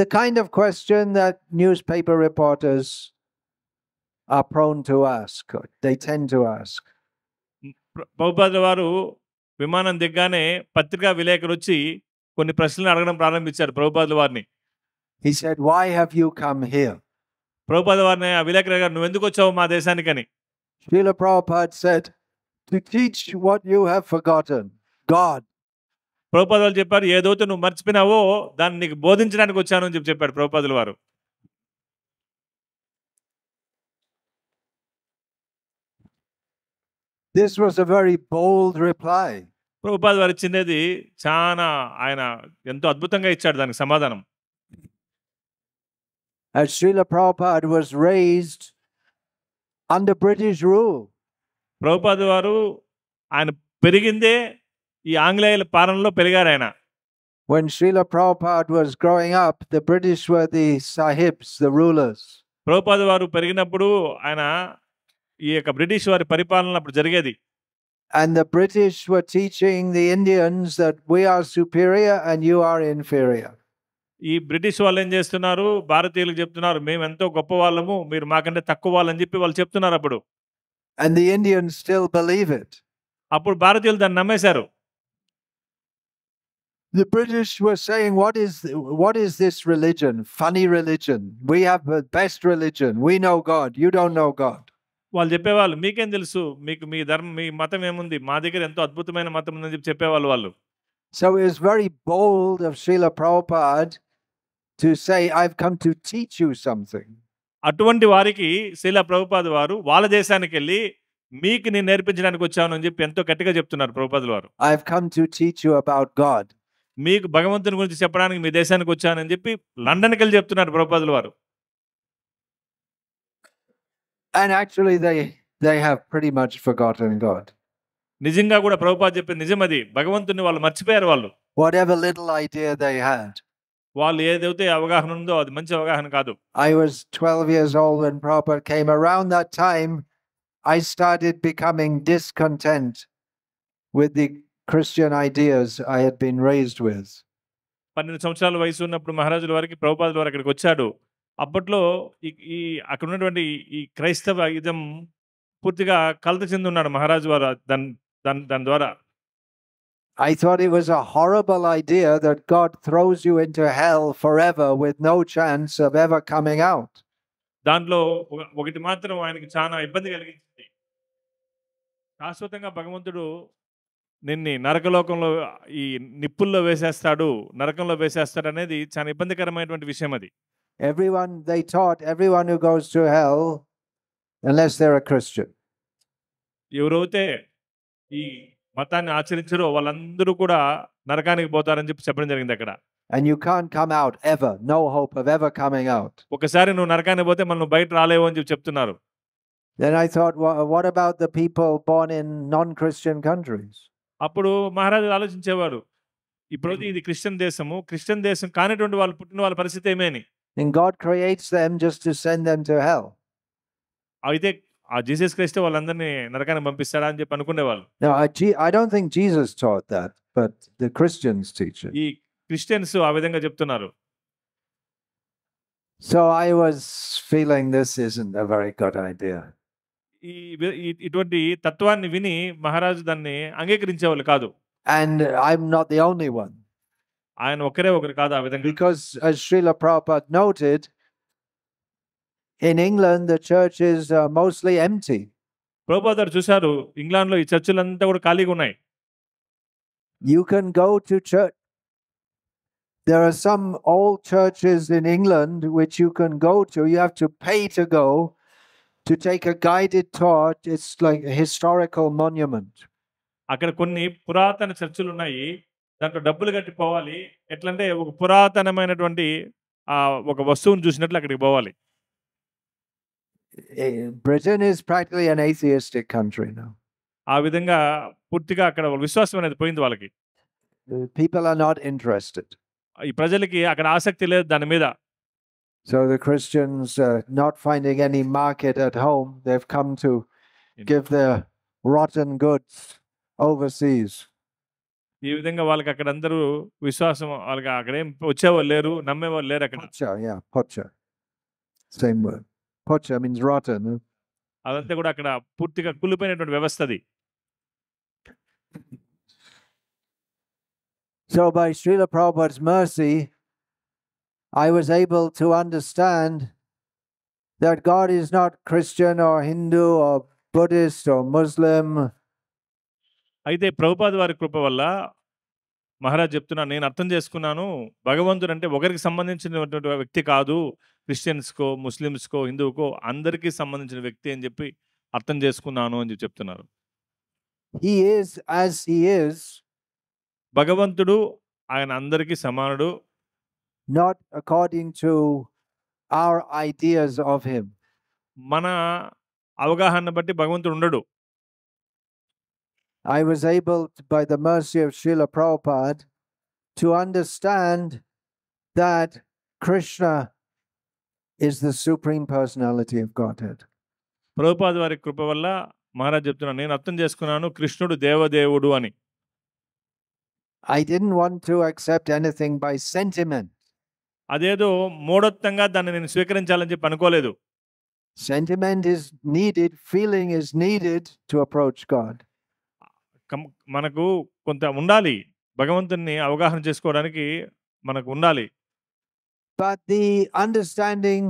the kind of question that newspaper reporters are prone to ask, or they tend to ask. ప్రభుపాదుల వారు విమానం దిగ్గానే పత్రికా విలేకరు వచ్చి కొన్ని ప్రశ్నలు అడగడం ప్రారంభించారు ప్రభుపాదుల వారిని. He said, "Why have you come here?" Prabhupada వారిని ఆ విలేకరు గారు, నువ్వు ఎందుకు వచ్చావు మా దేశానికని. Srila Prabhupada said, "To teach what you have forgotten, God." Prabhupada వారు చెప్పారు, ఏదైతే నువ్వు మర్చిపోయినావో దాన్ని నీకు బోధించడానికి వచ్చాను అని చెప్పాడు ప్రభుపాదుల వారు. This was a very bold reply. Prabhupada వారు ఇచ్చినది చాలా ఆయన ఎంతో అద్భుతంగా ఇచ్చాడు దానికి సమాధానం. As Srila Prabhupada was raised under British rule. Prabhupada వారు ఆయన పెరిగిందే ఈ ఆంగ్లేయుల పాలనలో పెరిగారు ఆయన. When Srila Prabhupada was growing up, the British were the sahibs, the rulers. Prabhupada వారు పెరిగినప్పుడు ఆయన ఈ యొక్క బ్రిటిష్ వారి పరిపాలన అప్పుడు జరిగేది. And the British were teaching the Indians that we are superior and you are inferior. ఈ బ్రిటిష్ వాళ్ళు ఏం చేస్తున్నారు, భారతీయులకు చెప్తున్నారు మేము ఎంతో గొప్ప వాళ్ళము, మీరు మాకంటే తక్కువ వాళ్ళని చెప్పి వాళ్ళు చెప్తున్నారు అప్పుడు. And the Indians still believe it. అప్పుడు భారతీయులు దాన్ని నమ్మేశారు. The British were saying, what is this religion? Funny religion. We have the best religion. We know God. You don't know God. వాళ్ళు చెప్పేవాళ్ళు, మీకేం తెలుసు, మీకు మీ ధర్మం, మీ మతం ఏముంది, మా దగ్గర ఎంతో అద్భుతమైన మతం ఉందని చెప్పి చెప్పేవాళ్ళు వాళ్ళు. So it was very bold of Srila Prabhupada to say, I've come to teach you something. అటువంటి వారికి శ్రీలా ప్రభుపాద వారు వాళ్ళ దేశానికి వెళ్ళి మీకు నేను నేర్పించడానికి వచ్చాను అని చెప్పి ఎంతో గట్టిగా చెప్తున్నారు ప్రభుపాదుల వారు. I've come to teach you about God. మీకు భగవంతుని గురించి చెప్పడానికి మీ దేశానికి వచ్చానని చెప్పి లండన్కి వెళ్ళి చెప్తున్నారు ప్రభుపాదుల వారు. And actually they have pretty much forgotten God. నిజంగా కూడా ప్రభుపాద చెప్పింది నిజమది, భగవంతుని వాళ్ళు మర్చిపోయారు. వాళ్ళు whatever little idea they had. వాళ్ళు ఏదైతే అవగాహన ఉందో అది మంచి అవగాహన కాదు. I was 12 years old when Prabhupada came. Around that time, I started becoming discontent with the Christian ideas I had been raised with. 12 సంవత్సరాల వయసు ఉన్నప్పుడు మహారాజుల వారికి ప్రభుపాదుల వారు అక్కడికి వచ్చాడు. అప్పట్లో ఈ అక్కడ ఉన్నటువంటి ఈ క్రైస్తవ ఇదం పూర్తిగా కలత చెంది ఉన్నాడు మహారాజు వారు దాని ద్వారా. I thought it was a horrible idea that God throws you into hell forever with no chance of ever coming out. దాంట్లో ఒకటి మాత్రం ఆయనకి చాలా ఇబ్బంది కలిగించింది. శాశ్వతంగా భగవంతుడు నిన్ని నరకలోకంలో ఈ నిప్పుల్లో వేసేస్తాడు, నరకంలో వేసేస్తాడు అనేది చాలా ఇబ్బందికరమైనటువంటి విషయం అది. They taught everyone who goes to hell, unless they're a Christian. ఎవరైతే ఈ మతాన్ని ఆచరించారో వాళ్ళందరూ కూడా నరకానికి పోతారని చెప్పి చెప్పడం జరిగింది అక్కడ. And you can't come out ever. No hope of ever coming out. ఒకసారి నువ్వు నరకానికి పోతే మళ్ళీ నువ్వు బయట రాలేవు అని చెప్పి చెప్తున్నారు. Then I thought, what about the people born in non-Christian countries? అప్పుడు మహారాజు ఆలోచించేవారు, ఇప్పుడు ఇది క్రిస్టియన్ దేశము, క్రిస్టియన్ దేశం కానిటువంటి వాళ్ళు పుట్టిన వాళ్ళ పరిస్థితి ఏమని. And God creates them just to send them to hell. అయితే ఆ జీసస్ క్రైస్ట్ వాళ్ళందరినీ నరకానికి పంపిస్తాడా అని చెప్పి అనుకునేవాళ్ళు. No, I don't think Jesus taught that, but the Christians teach it. ఈ క్రిస్టియన్స్ ఆ విధంగా చెప్తున్నారు. So I was feeling this isn't a very good idea. ఇటువంటి తత్వాన్ని విని మహారాజు దాన్ని అంగీకరించేవాళ్ళు కాదు. And I'm not the only one. ఆయన ఒకరే ఒకరు కాదు ఆ విధంగా. Because as Srila Prabhupada noted, in England the church is mostly empty. Prabhupada చూశారు, ఇంగ్లాండ్లో ఈ చర్చిలంతా కూడా ఖాళీగా ఉన్నాయి. You can go to church. There are some old churches in England which you can go to. You have to pay to go to take a guided tour. It's like a historical monument. అక్కడ కొన్ని పురాతన చర్చిలు ఉన్నాయి, దాంట్లో డబ్బులు కట్టి పోవాలి. ఎట్లంటే ఒక పురాతనమైనటువంటి ఒక వస్తువును చూసినట్లు అక్కడికి పోవాలి. Britain is practically an atheistic country now. ఆ విధంగా పూర్తిగా అక్కడ విశ్వాసం అనేది పోయింది వాళ్ళకి. People are not interested. ఈ ప్రజలకి అక్కడ ఆసక్తి లేదు దాని మీద. So the Christians not finding any market at home, they've come to give their rotten goods overseas. ఈ విధంగా వాళ్ళకి అక్కడ అందరూ విశ్వాసం, వాళ్ళకి అక్కడేం వచ్చేవాళ్ళు లేరు, నమ్మేవాళ్ళు లేరు అక్కడ. Pocha, yeah, pocha. Same word. Pocha means rotten. అదంతా కూడా అక్కడ పూర్తిగా కులిపోయినటువంటి వ్యవస్థ అది. So by Srila Prabhupada's mercy, I was able to understand that God is not Christian or Hindu or Buddhist or Muslim. అయితే ప్రభుపాద వారి కృప వల్ల మహారాజ్ చెప్తున్నా, నేను అర్థం చేసుకున్నాను, భగవంతుడు అంటే ఒకరికి సంబంధించినటువంటి వ్యక్తి కాదు, క్రిస్టియన్స్కో, ముస్లిమ్స్కో, హిందువుకో అందరికీ సంబంధించిన వ్యక్తి అని చెప్పి అర్థం చేసుకున్నాను అని చెప్పి చెప్తున్నారు. He is as he is. భగవంతుడు ఆయన అందరికీ సమానుడు. Not according to our ideas of him. మన అవగాహన బట్టి భగవంతుడు ఉండడు. I was able, by the mercy of Srila Prabhupada, to understand that Krishna is the Supreme Personality of Godhead. Prabhupada వారి కృప వల్ల మహారాజ్ చెప్తున్నా, నేను అర్థం చేసుకున్నాను, కృష్ణుడు దేవదేవుడు అని. I didn't want to accept anything by sentiment. అదేదో మూఢత్వంగా దాన్ని నేను స్వీకరించాలని చెప్పి అనుకోలేదు. Sentiment is needed, feeling is needed to approach God. మనకు కొంత ఉండాలి, భగవంతుని అవగాహన చేసుకోవడానికి మనకు ఉండాలి. But the understanding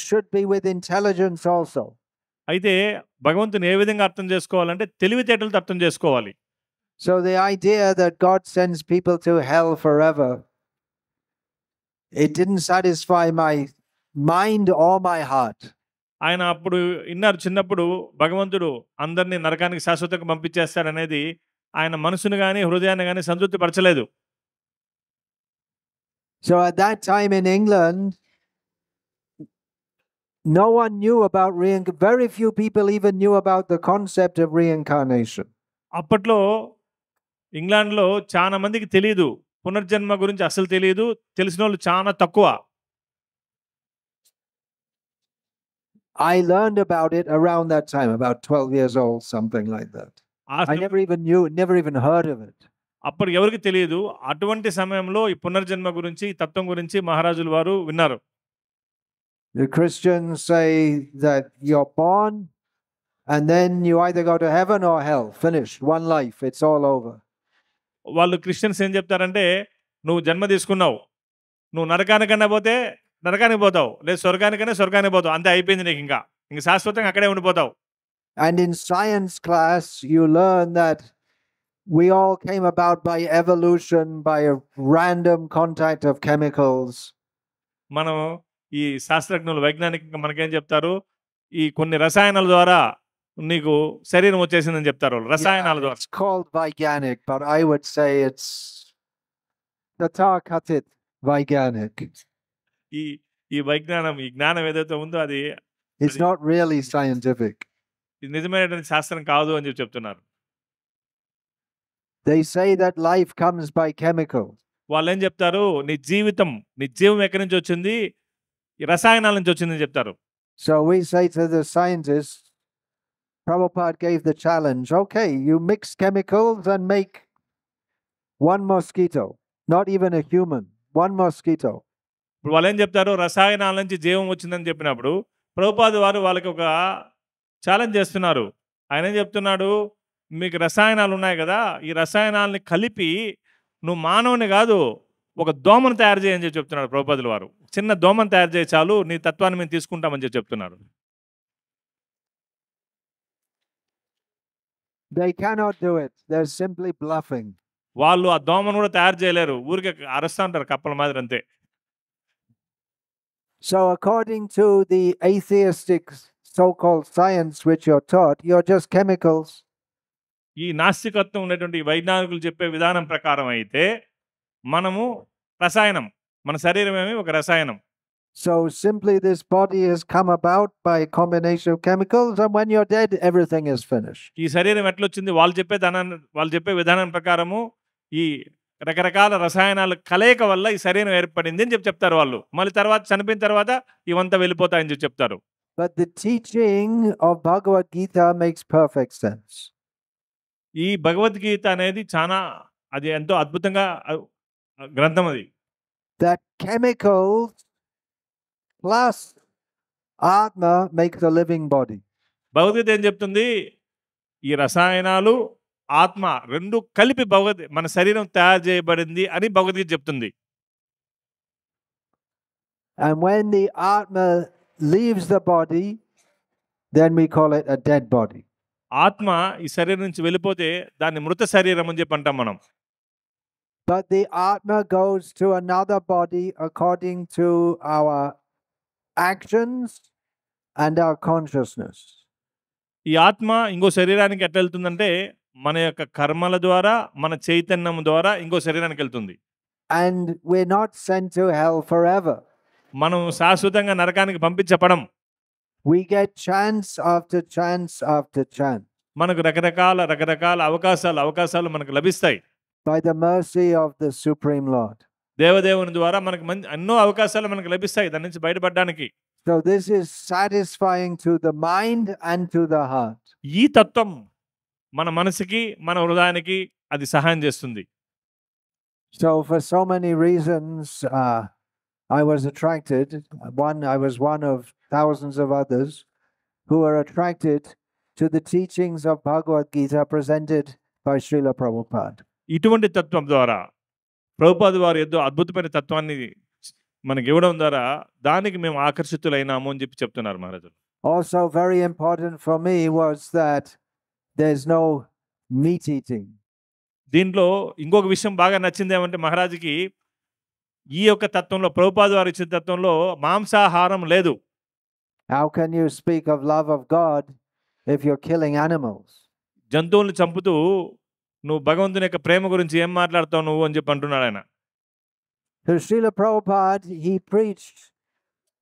should be with intelligence also. అయితే భగవంతుని ఏ విధంగా అర్థం చేసుకోవాలంటే తెలివితేటలతో అర్థం చేసుకోవాలి. So the idea that God sends people to hell forever, it didn't satisfy my mind or my heart. ఆయన అప్పుడు ఇన్నారు, చిన్నప్పుడు భగవంతుడు అందరినీ నరకానికి శాశ్వతంగా పంపించేస్తాడనేది ఆయన మనసును కానీ హృదయాన్ని కానీ సంతృప్తి పరచలేదు. So at that time in England, no one knew about very few people even knew about the concept of reincarnation. అప్పట్లో ఇంగ్లాండ్లో చాలా మందికి తెలియదు, పునర్జన్మ గురించి అసలు తెలియదు, తెలిసిన వాళ్ళు చాలా తక్కువ. I learned about it around that time, about 12 years old, something like that. I never even heard of it. అప్పుడు ఎవరికి తెలియదు. అటువంటి సమయంలో ఈ పునర్జన్మ గురించి, ఈ తత్వం గురించి మహారాజుల వారు విన్నారు. The Christians say that you're born and then you either go to heaven or hell. Finished. One life. It's all over. వాళ్ళు క్రిస్టియన్స్ ఏం చెప్తారంటే, నువ్వు జన్మ తీసుకున్నావు, నువ్వు నరకానికన్నా పోతే నరకానికి పోతావు, లేదు స్వర్గానికైనా స్వర్గానికి పోతావు, అంతే అయిపోయింది నీకు, ఇంకా శాశ్వతంగా అక్కడే ఉండిపోతావు. And in science class, you learn that we all came about by evolution, by a random contact of chemicals. మనం ఈ శాస్త్రజ్ఞులు వైజ్ఞానికంగా మనకేం చెప్తారు? ఈ కొన్ని రసాయనాల ద్వారా నీకు శరీరం వచ్చేసిందని చెప్తారు వాళ్ళు. రసాయనాల ద్వారా. It's called Vaiganik, but I would say it's Tatakathit Vaiganik. ఈ ఈ వైజ్ఞానం, ఈ జ్ఞానం ఏదైతే ఉందో అది It's not really scientific. ఇది నిజమైనటువంటి శాస్త్రం కాదు అని చెప్తున్నారు. They say that life comes by chemicals. వాళ్ళేం చెప్తారు? నీ జీవం ఎక్కడి నుంచి వచ్చింది? ఈ రసాయనాల నుంచి వచ్చిందని చెప్తారు. So we say to the scientists, Prabhupada gave the challenge, okay, you mix chemicals and make one mosquito, not even a human, one mosquito. ఇప్పుడు వాళ్ళు ఏం చెప్తారు? రసాయనాల నుంచి జీవం వచ్చిందని చెప్పినప్పుడు ప్రభుపాద వారు వాళ్ళకి ఒక ఛాలెంజ్ చేస్తున్నారు. ఆయన ఏం చెప్తున్నాడు? మీకు రసాయనాలు ఉన్నాయి కదా, ఈ రసాయనాలని కలిపి నువ్వు మానవుని కాదు ఒక దోమను తయారు చేయని చెప్పి చెప్తున్నాడు ప్రభుపాదుల వారు. చిన్న దోమను తయారు చేయి చాలు, నీ తత్వాన్ని మేము తీసుకుంటామని చెప్పి చెప్తున్నారు. They cannot do it. They're simply bluffing. వాళ్ళు ఆ దోమను కూడా తయారు చేయలేరు, ఊరికే అరుస్తూ ఉంటారు కప్పల మాదిరి అంతే. So according to the atheistic so-called science which you're taught, you're just chemicals. ఈ నాస్తికత్వం ఉన్నటువంటి వైజ్ఞానికులు చెప్పే విధానం ప్రకారం అయితే మనము రసాయనం, మన శరీరం ఏమి ఒక రసాయనం. So simply this body has come about by a combination of chemicals, and when you're dead, everything is finished. ఈ శరీరం ఎట్లొచ్చింది? వాళ్ళు చెప్పే విధానం ప్రకారము ఈ రకరకాల రసాయనాల కలయిక వల్ల ఈ శరీరం ఏర్పడింది అని చెప్తారు వాళ్ళు. మళ్ళీ తర్వాత చనిపోయిన తర్వాత ఇవంతా వెళ్ళిపోతాయని చెప్తారు. But the teaching of Bhagavad Gita makes perfect sense. ఈ భగవద్గీత అనేది చాలా అది ఎంతో అద్భుతంగా గ్రంథం అది. That chemicals plus Atma make the living body. Bhagavad Gita ఏం చెప్తుంది? ఈ రసాయనాలు ఆత్మ రెండు కలిపి మన శరీరం తయారు చేయబడింది అని భగవద్గీత చెప్తుంది. And when the Atma leaves the body, then we call it a dead body. ఆత్మ ఈ శరీరం నుంచి వెళ్ళిపోతే దాన్ని మృత శరీరం అని చెప్పి అంటాం మనం. But the Atma goes to another body according to our actions and our consciousness. ఈ ఆత్మ ఇంకో శరీరానికి ఎట్లా వెళ్తుందంటే మన యొక్క కర్మల ద్వారా, మన చైతన్యం ద్వారా ఇంకో శరీరానికి వెళ్తుంది. And we're not sent to hell forever. మనం శాశ్వతంగా నరకానికి పంపించపడం. We get chance after chance after chance. మనకు రకరకాల అవకాశాలు మనకు లభిస్తాయి. By the mercy of the Supreme Lord. దేవదేవుని ద్వారా మనకు ఎన్నో అవకాశాలు మనకు లభిస్తాయి దాని నుంచి బయటపడడానికి. So this is satisfying to the mind and to the heart. ఈ తత్వం మన మనసుకి, మన హృదయానికి అది సహాయం చేస్తుంది. So for so many reasons, I was attracted. I was one of thousands of others who were attracted to the teachings of Bhagavad Gita presented by Srila Prabhupada. ఇటువంటి తత్వం ద్వారా ప్రభుపాద వారు ఏదో అద్భుతమైన తత్వాన్ని మనకి ఇవ్వడం ద్వారా దానికి మేము ఆకర్షితులైనాము అని చెప్పి చెప్తున్నారు మహారాజు. Also very important for me was that there's no meat eating. దీంట్లో ఇంకొక విషయం బాగా నచ్చింది ఏమంటే మహారాజుకి ఈ యొక్క తత్వంలో ప్రభుపాద వారు ఇచ్చిన తత్వంలో మాంసాహారం లేదు. How can you speak of love of God if you're killing animals? జంతువులను చంపుతూ నువ్వు భగవంతుని యొక్క ప్రేమ గురించి ఏం మాట్లాడతావు నువ్వు అని చెప్పి అంటున్నాడు ఆయన. So Srila Prabhupada, he preached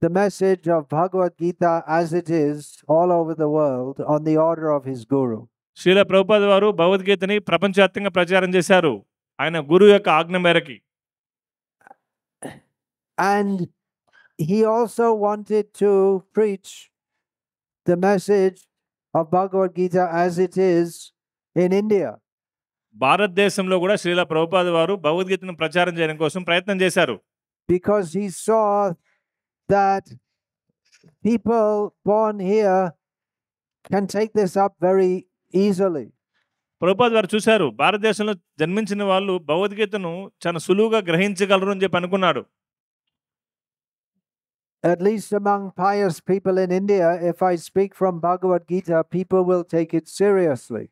the message of Bhagavad Gita as it is all over the world on the order of his guru. Srila Prabhupada వారు భగవద్గీతని ప్రపంచవ్యాప్తంగా ప్రచారం చేశారు ఆయన గురువు యొక్క ఆజ్ఞ మేరకి. And he also wanted to preach the message of Bhagavad Gita as it is in India. భారతదేశంలో కూడా శ్రీల ప్రభుపాద వారు భగవద్గీతను ప్రచారం చేయడం కోసం ప్రయత్నం చేశారు. Because he saw that people born here can take this up very easily. Prabhupada వారు చూశారు భారతదేశంలో జన్మించిన వాళ్ళు భగవద్గీతను చాలా సులువుగా గ్రహించగలరు అని చెప్పి అనుకున్నాడు. at least among pious people in India, if I speak from Bhagavad Gita, people will take it seriously.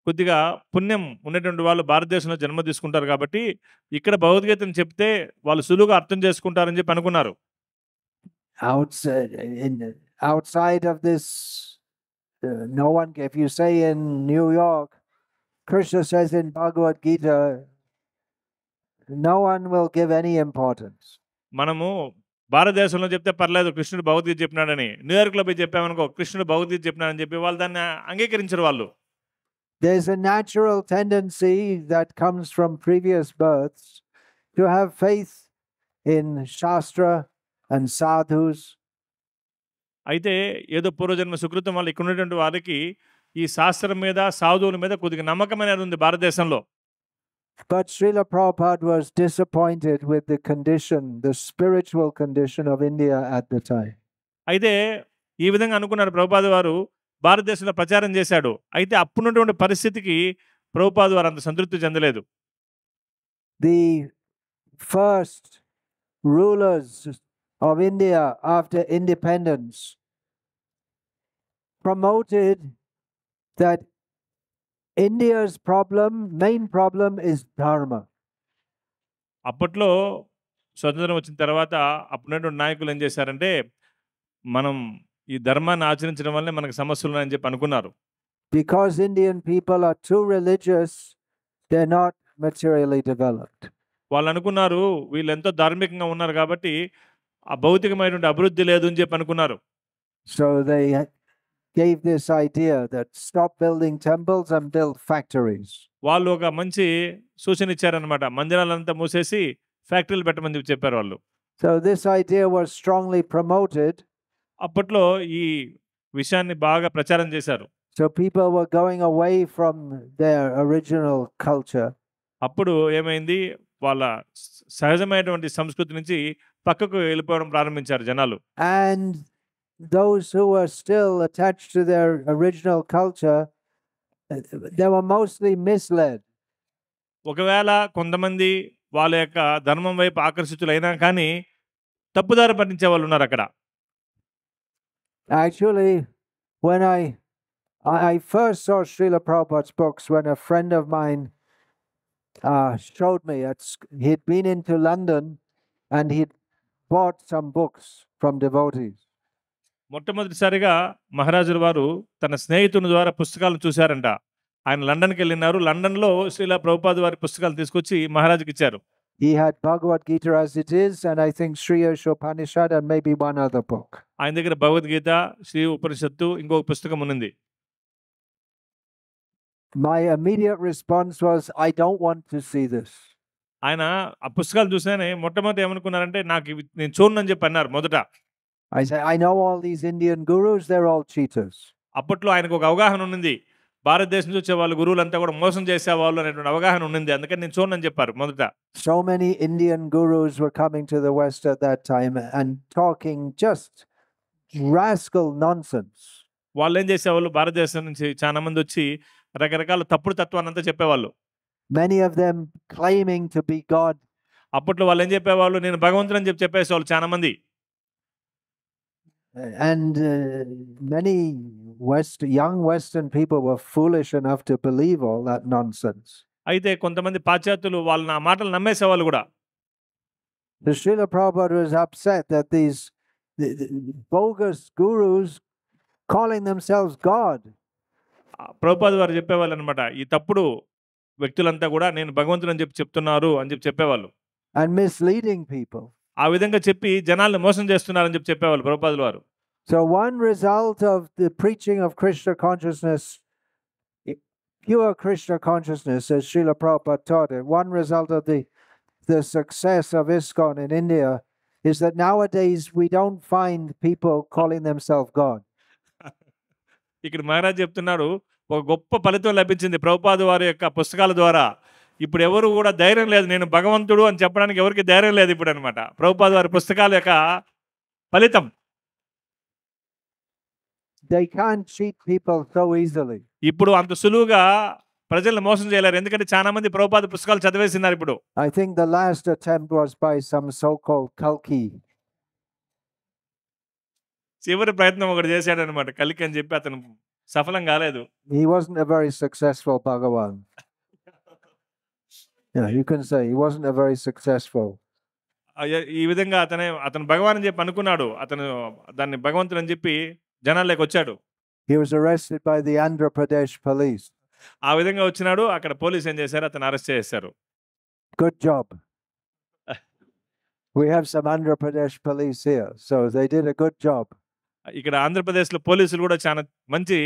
కొద్దిగా పుణ్యం ఉన్నటువంటి వాళ్ళు భారతదేశంలో జన్మ తీసుకుంటారు కాబట్టి ఇక్కడ భగవద్గీతను చెప్తే వాళ్ళు సులువుగా అర్థం చేసుకుంటారని చెప్పి అనుకున్నారు. Outside of this, no one, if you say in New York, Krishna says in Bhagavad Gita, no one will give any importance. మనము భారతదేశంలో చెప్తే పర్లేదు కృష్ణుడు భగవద్గీత చెప్పినాడని, న్యూయార్క్లో పోయి చెప్పామనుకో కృష్ణుడు భగవద్గీత చెప్పినాడని చెప్పి వాళ్ళు దాన్ని అంగీకరించరు. వాళ్ళు there's a natural tendency that comes from previous births to have faith in Shastra and sadhus. అయితే ఏదో పూర్వజన్మ సుకృతం వల్ల ఇక్కడ ఉన్నటువంటి వారికి ఈ శాస్త్రం మీద సాధువుల మీద కొద్దిగా నమ్మకం అనేది ఉంది భారతదేశంలో. But Srila Prabhupada was disappointed with the condition, the spiritual condition of India at the time. అయితే ఈ విధంగా అనుకున్నారు ప్రభుపాద వారు, భారతదేశంలో ప్రచారం చేశాడు. అయితే అప్పుడున్నటువంటి పరిస్థితికి ప్రభుపాద వారు అంత సంతృప్తి చెందలేదు. The first rulers of India after independence promoted that India's main problem is dharma. అప్పట్లో స్వతంత్రం వచ్చిన తర్వాత అప్పుడున్నటువంటి నాయకులు ఏం చేశారంటే మనం ఈ ధర్మాన్ని ఆచరించడం వల్లే మనకు సమస్యలు ఉన్నాయని చెప్పి అనుకున్నారు. Because Indian people are too religious, they're not materially developed. వాళ్ళు అనుకున్నారు వీళ్ళు ఎంతో ధార్మికంగా ఉన్నారు కాబట్టి ఆ భౌతికమైనటువంటి అభివృద్ధి లేదు అని చెప్పి అనుకున్నారు. So they gave this idea that stop building temples and build factories. వాళ్ళు ఒక మంచి సూచన ఇచ్చారనమాట, మందిరాలంతా మూసేసి ఫ్యాక్టరీలు పెట్టమని చెప్పారు వాళ్ళు. So this idea was strongly promoted. అప్పట్లో ఈ విషయాన్ని బాగా ప్రచారం చేశారు. So people were going away from their original culture. అప్పుడు ఏమైంది, వాళ్ళ సహజమైనటువంటి సంస్కృతి నుంచి పక్కకు వెళ్ళిపోవడం ప్రారంభించారు జనాలు. And those who were still attached to their original culture, they were mostly misled. ఒకవేళ కొంతమంది వాళ్ళ యొక్క ధర్మం వైపు ఆకర్షితులైనా కానీ తప్పుదారి పట్టించే వాళ్ళు ఉన్నారు అక్కడ. Actually, when I first saw Srila Prabhupada's books when a friend of mine showed me. He'd been into London and he'd bought some books from devotees. మొట్టమొదటిసారిగా మహారాజుల వారు తన స్నేహితుని ద్వారా పుస్తకాలను చూశారంట. ఆయన లండన్కి వెళ్ళినారు. లండన్లో శ్రీలా ప్రభుపాద వారి పుస్తకాలు తీసుకొచ్చి మహారాజుకి ఇచ్చారు. He had Bhagavad Gita as it is, and I think Sri Upanishad and maybe one other book. ఆయన దగ్గర భగవద్గీత, శ్రీ ఉపనిషత్తు, ఇంకొక పుస్తకం ఉంది. My immediate response was, I don't want to see this. ఆయన ఆ పుస్తకాలు చూసానే మొట్టమొదటి ఏమనుకున్నారంటే నేను చూడనని చెప్పి అన్నారు మొదట. I said, I know all these Indian gurus, they're all cheaters. అప్పట్లో ఆయనకు ఒక అవగాహన ఉన్నది, భారతదేశం నుంచి వచ్చే వాళ్ళు గురువులంతా కూడా మోసం చేసేవాళ్ళు అనేటువంటి అవగాహన ఉన్నది. అందుకని నేను చూడనని చెప్పారు మొదట. So many Indian gurus were coming to the West at that time and talking just rascal nonsense. వాళ్ళు ఏం చేసేవాళ్ళు, భారతదేశం నుంచి చాలా మంది వచ్చి రకరకాల తప్పుడు తత్వాన్ని అంతా చెప్పేవాళ్ళు. Many of them claiming to be God. అప్పట్లో వాళ్ళు ఏం చెప్పేవాళ్ళు, నేను భగవంతుడు అని చెప్పేసేవాళ్ళు చాలా మంది. And many young Western people were foolish enough to believe all that nonsense. అయితే కొంతమంది పాశ్చాత్యులు వాళ్ళ నా మాటలు నమ్మేసేవాళ్ళు కూడా. The Srila Prabhupada was upset that these bogus gurus calling themselves God. Prabhupada వారు చెప్పేవాళ్ళు అనమాట, ఈ తప్పుడు వ్యక్తులంతా కూడా నేను భగవంతుడు అని చెప్తున్నారు అని చెప్పేవాళ్ళు. And misleading people. ఆ విధంగా చెప్పి జనాల్ని మోసం చేస్తున్నారని చెప్పేవాళ్ళు ప్రభుపాదుల వారు. So one result of the preaching of Krishna consciousness, pure Krishna consciousness, as Srila Prabhupada taught it, one result of the success of ISKCON in India is that nowadays we don't find people calling themselves God. ఇక్కడ మహారాజ్ చెప్తున్నాడు, ఒక గొప్ప ఫలితం లభించింది ప్రభుపాద వారి యొక్క పుస్తకాల ద్వారా. ఇప్పుడు ఎవరు కూడా ధైర్యం లేదు, నేను భగవంతుడు అని చెప్పడానికి ఎవరికి ధైర్యం లేదు ఇప్పుడు అనమాట. ప్రభుపాద వారి పుస్తకాల యొక్క ఫలితం. They can't cheat people so easily. ఇప్పుడు అంత సులువుగా ప్రజల్ని మోసం చేయలేరు, ఎందుకంటే చాలా మంది ప్రభుపాద పుస్తకాలు చదివేసినారు ఇప్పుడు. I think the last attempt was by some so-called Kalki. చివరి ప్రయత్నం ఒకటి చేశాడనమాట. కలికి అని చెప్పి అతను సఫలం కాలేదు. He wasn't a very successful Bhagavan. Yeah, you can say he wasn't a very successful. ఈ విధంగా అతను భగవాన్ అని చెప్పి అనుకున్నాడు. అతను దాన్ని భగవంతుడు అని చెప్పి జనాల్లోకి వచ్చాడు. He was arrested by the Andhra Pradesh police. ఆ విధంగా వచ్చినాడు. అక్కడ పోలీసు ఏం చేశారు, అతను అరెస్ట్ చేశారు. Good job. We have some Andhra Pradesh police here, so they did a good job. ఇక్కడ ఆంధ్రప్రదేశ్లో పోలీసులు కూడా చాలా మంచి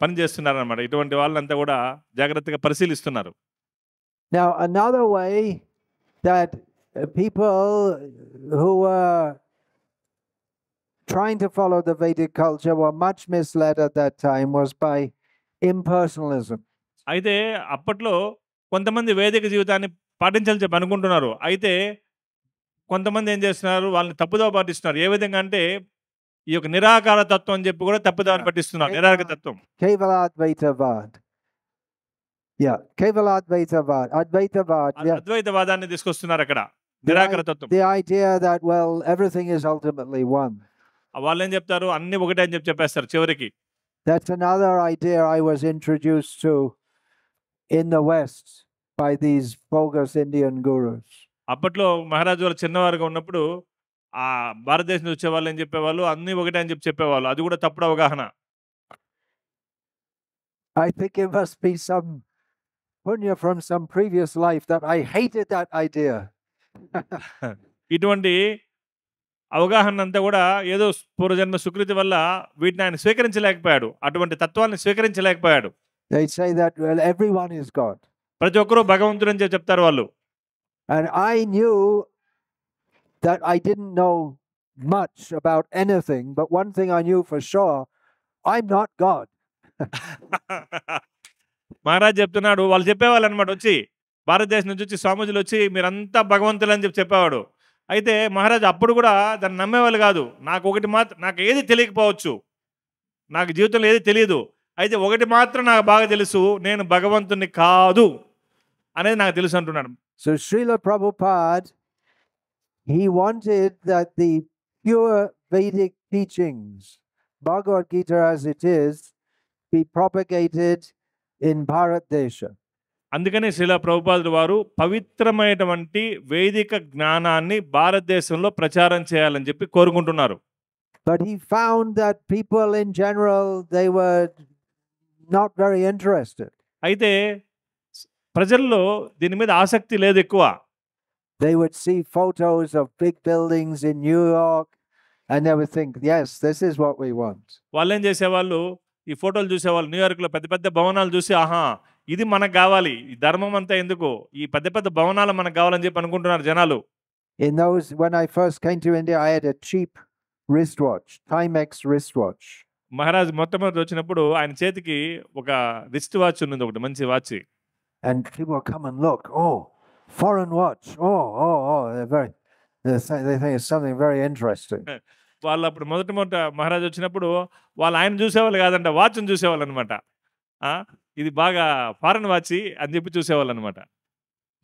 పని చేస్తున్నారు అన్నమాట. ఇటువంటి వాళ్ళంతా కూడా జాగ్రత్తగా పరిశీలిస్తున్నారు. Now another way that people who were trying to follow the Vedic culture were much misled at that time was by impersonalism. అయితే అప్పట్లో కొంతమంది వేదిక జీవితాన్ని పాటించాలని చెప్పి అనుకుంటున్నారు. అయితే కొంతమంది ఏం చేస్తున్నారు, వాళ్ళని తప్పుదోవ పట్టిస్తున్నారు. ఏ విధంగా అంటే ఈ యొక్క నిరాకార తత్వం అని చెప్పి కూడా తప్పుదోవ పట్టిస్తున్నారు. నిరాకార తత్వం, Kevaladvaitavad. Yeah, Kevaladvaitavad. Advaitavad. Yeah. అద్వైతవాదాన్ని తీసుకొస్తున్నారు అక్కడ. నిరాకార తత్వం. The idea that, well, everything is ultimately one. వాళ్ళు ఏం చెప్తారు, అన్ని ఒకటే అని చెప్పేస్తారు చివరికి. That's another idea I was introduced to in the West by these bogus Indian gurus. అప్పట్లో మహారాజు వాళ్ళు చిన్నవారుగా ఉన్నప్పుడు ఆ భారతదేశం నుంచి వచ్చేవాళ్ళు ఏం చెప్పేవాళ్ళు, అన్ని ఒకటే అని చెప్పేవాళ్ళు. అది కూడా తప్పుడు అవగాహన. I think it must be some punya from some previous life that I hated that idea. ఇటువంటి అవగాహన అంతా కూడా ఏదో పూర్వజన్మ సుకృతి వల్ల వీటిని ఆయన స్వీకరించలేకపోయాడు. అటువంటి తత్వాన్ని స్వీకరించలేకపోయాడు. They say that, well, everyone is God. ప్రతి ఒక్కరూ భగవంతుడు అని చెప్తారు వాళ్ళు. And I knew that I didn't know much about anything, but one thing I knew for sure, I'm not God. Maharaj చెప్తున్నాడు, వాళ్ళు చెప్పేవాళ్ళు అనమాట. వచ్చి భారతదేశం నుంచి వచ్చి స్వామీజీలు వచ్చి మీరంతా భగవంతులు అని చెప్పేవాడు. అయితే మహారాజ్ అప్పుడు కూడా దాన్ని నమ్మేవాళ్ళు కాదు. నాకు ఏది తెలియకపోవచ్చు, నాకు జీవితంలో ఏది తెలియదు. అయితే ఒకటి మాత్రం నాకు బాగా తెలుసు, నేను భగవంతుని కాదు అనేది నాకు తెలుసు అంటున్నాడు. So Srila Prabhupada, he wanted that the pure Vedic teachings, Bhagavad Gita as it is, be propagated in Bharat Desha. అందుకనే శ్రీల ప్రభుపాదులు వారు పవిత్రమైనటువంటి వేదిక జ్ఞానాన్ని భారతదేశంలో ప్రచారం చేయాలని చెప్పి కోరుకుంటున్నారు. But he found that people in general, they were not very interested. అయితే ప్రజల్లో దీని మీద ఆసక్తి లేదు ఎక్కువ. They would see photos of big buildings in New York and they would think, yes, this is what we want. వాళ్ళు ఏం చేసేవాళ్ళు, ఈ ఫోటోలు చూసేవాళ్ళు, న్యూయార్క్లో పెద్ద పెద్ద భవనాలు చూసి, ఆహా ఇది మనకు కావాలి, ఈ ధర్మం అంతా ఎందుకు, ఈ పెద్ద పెద్ద భవనాలు మనకు కావాలని చెప్పి అనుకుంటున్నారు జనాలు. In those, when I first came to India, I had a cheap wristwatch, Timex wristwatch. Maharaj మొట్టమొదటి వచ్చినప్పుడు ఆయన చేతికి ఒక రిస్ట్ వాచ్ ఉన్నది, ఒకటి మంచి watch. And people would come and look, oh, foreign watch, they think it's something very interesting. వాళ్ళు అప్పుడు మొదట మహారాజ్ వచ్చినప్పుడు వాళ్ళు ఆయన చూసేవాళ్ళు కాదంట, వాచ్ని చూసేవాళ్ళు అనమాట. ఇది బాగా ఫారెన్ వాచ్ అని చెప్పి చూసేవాళ్ళు అనమాట.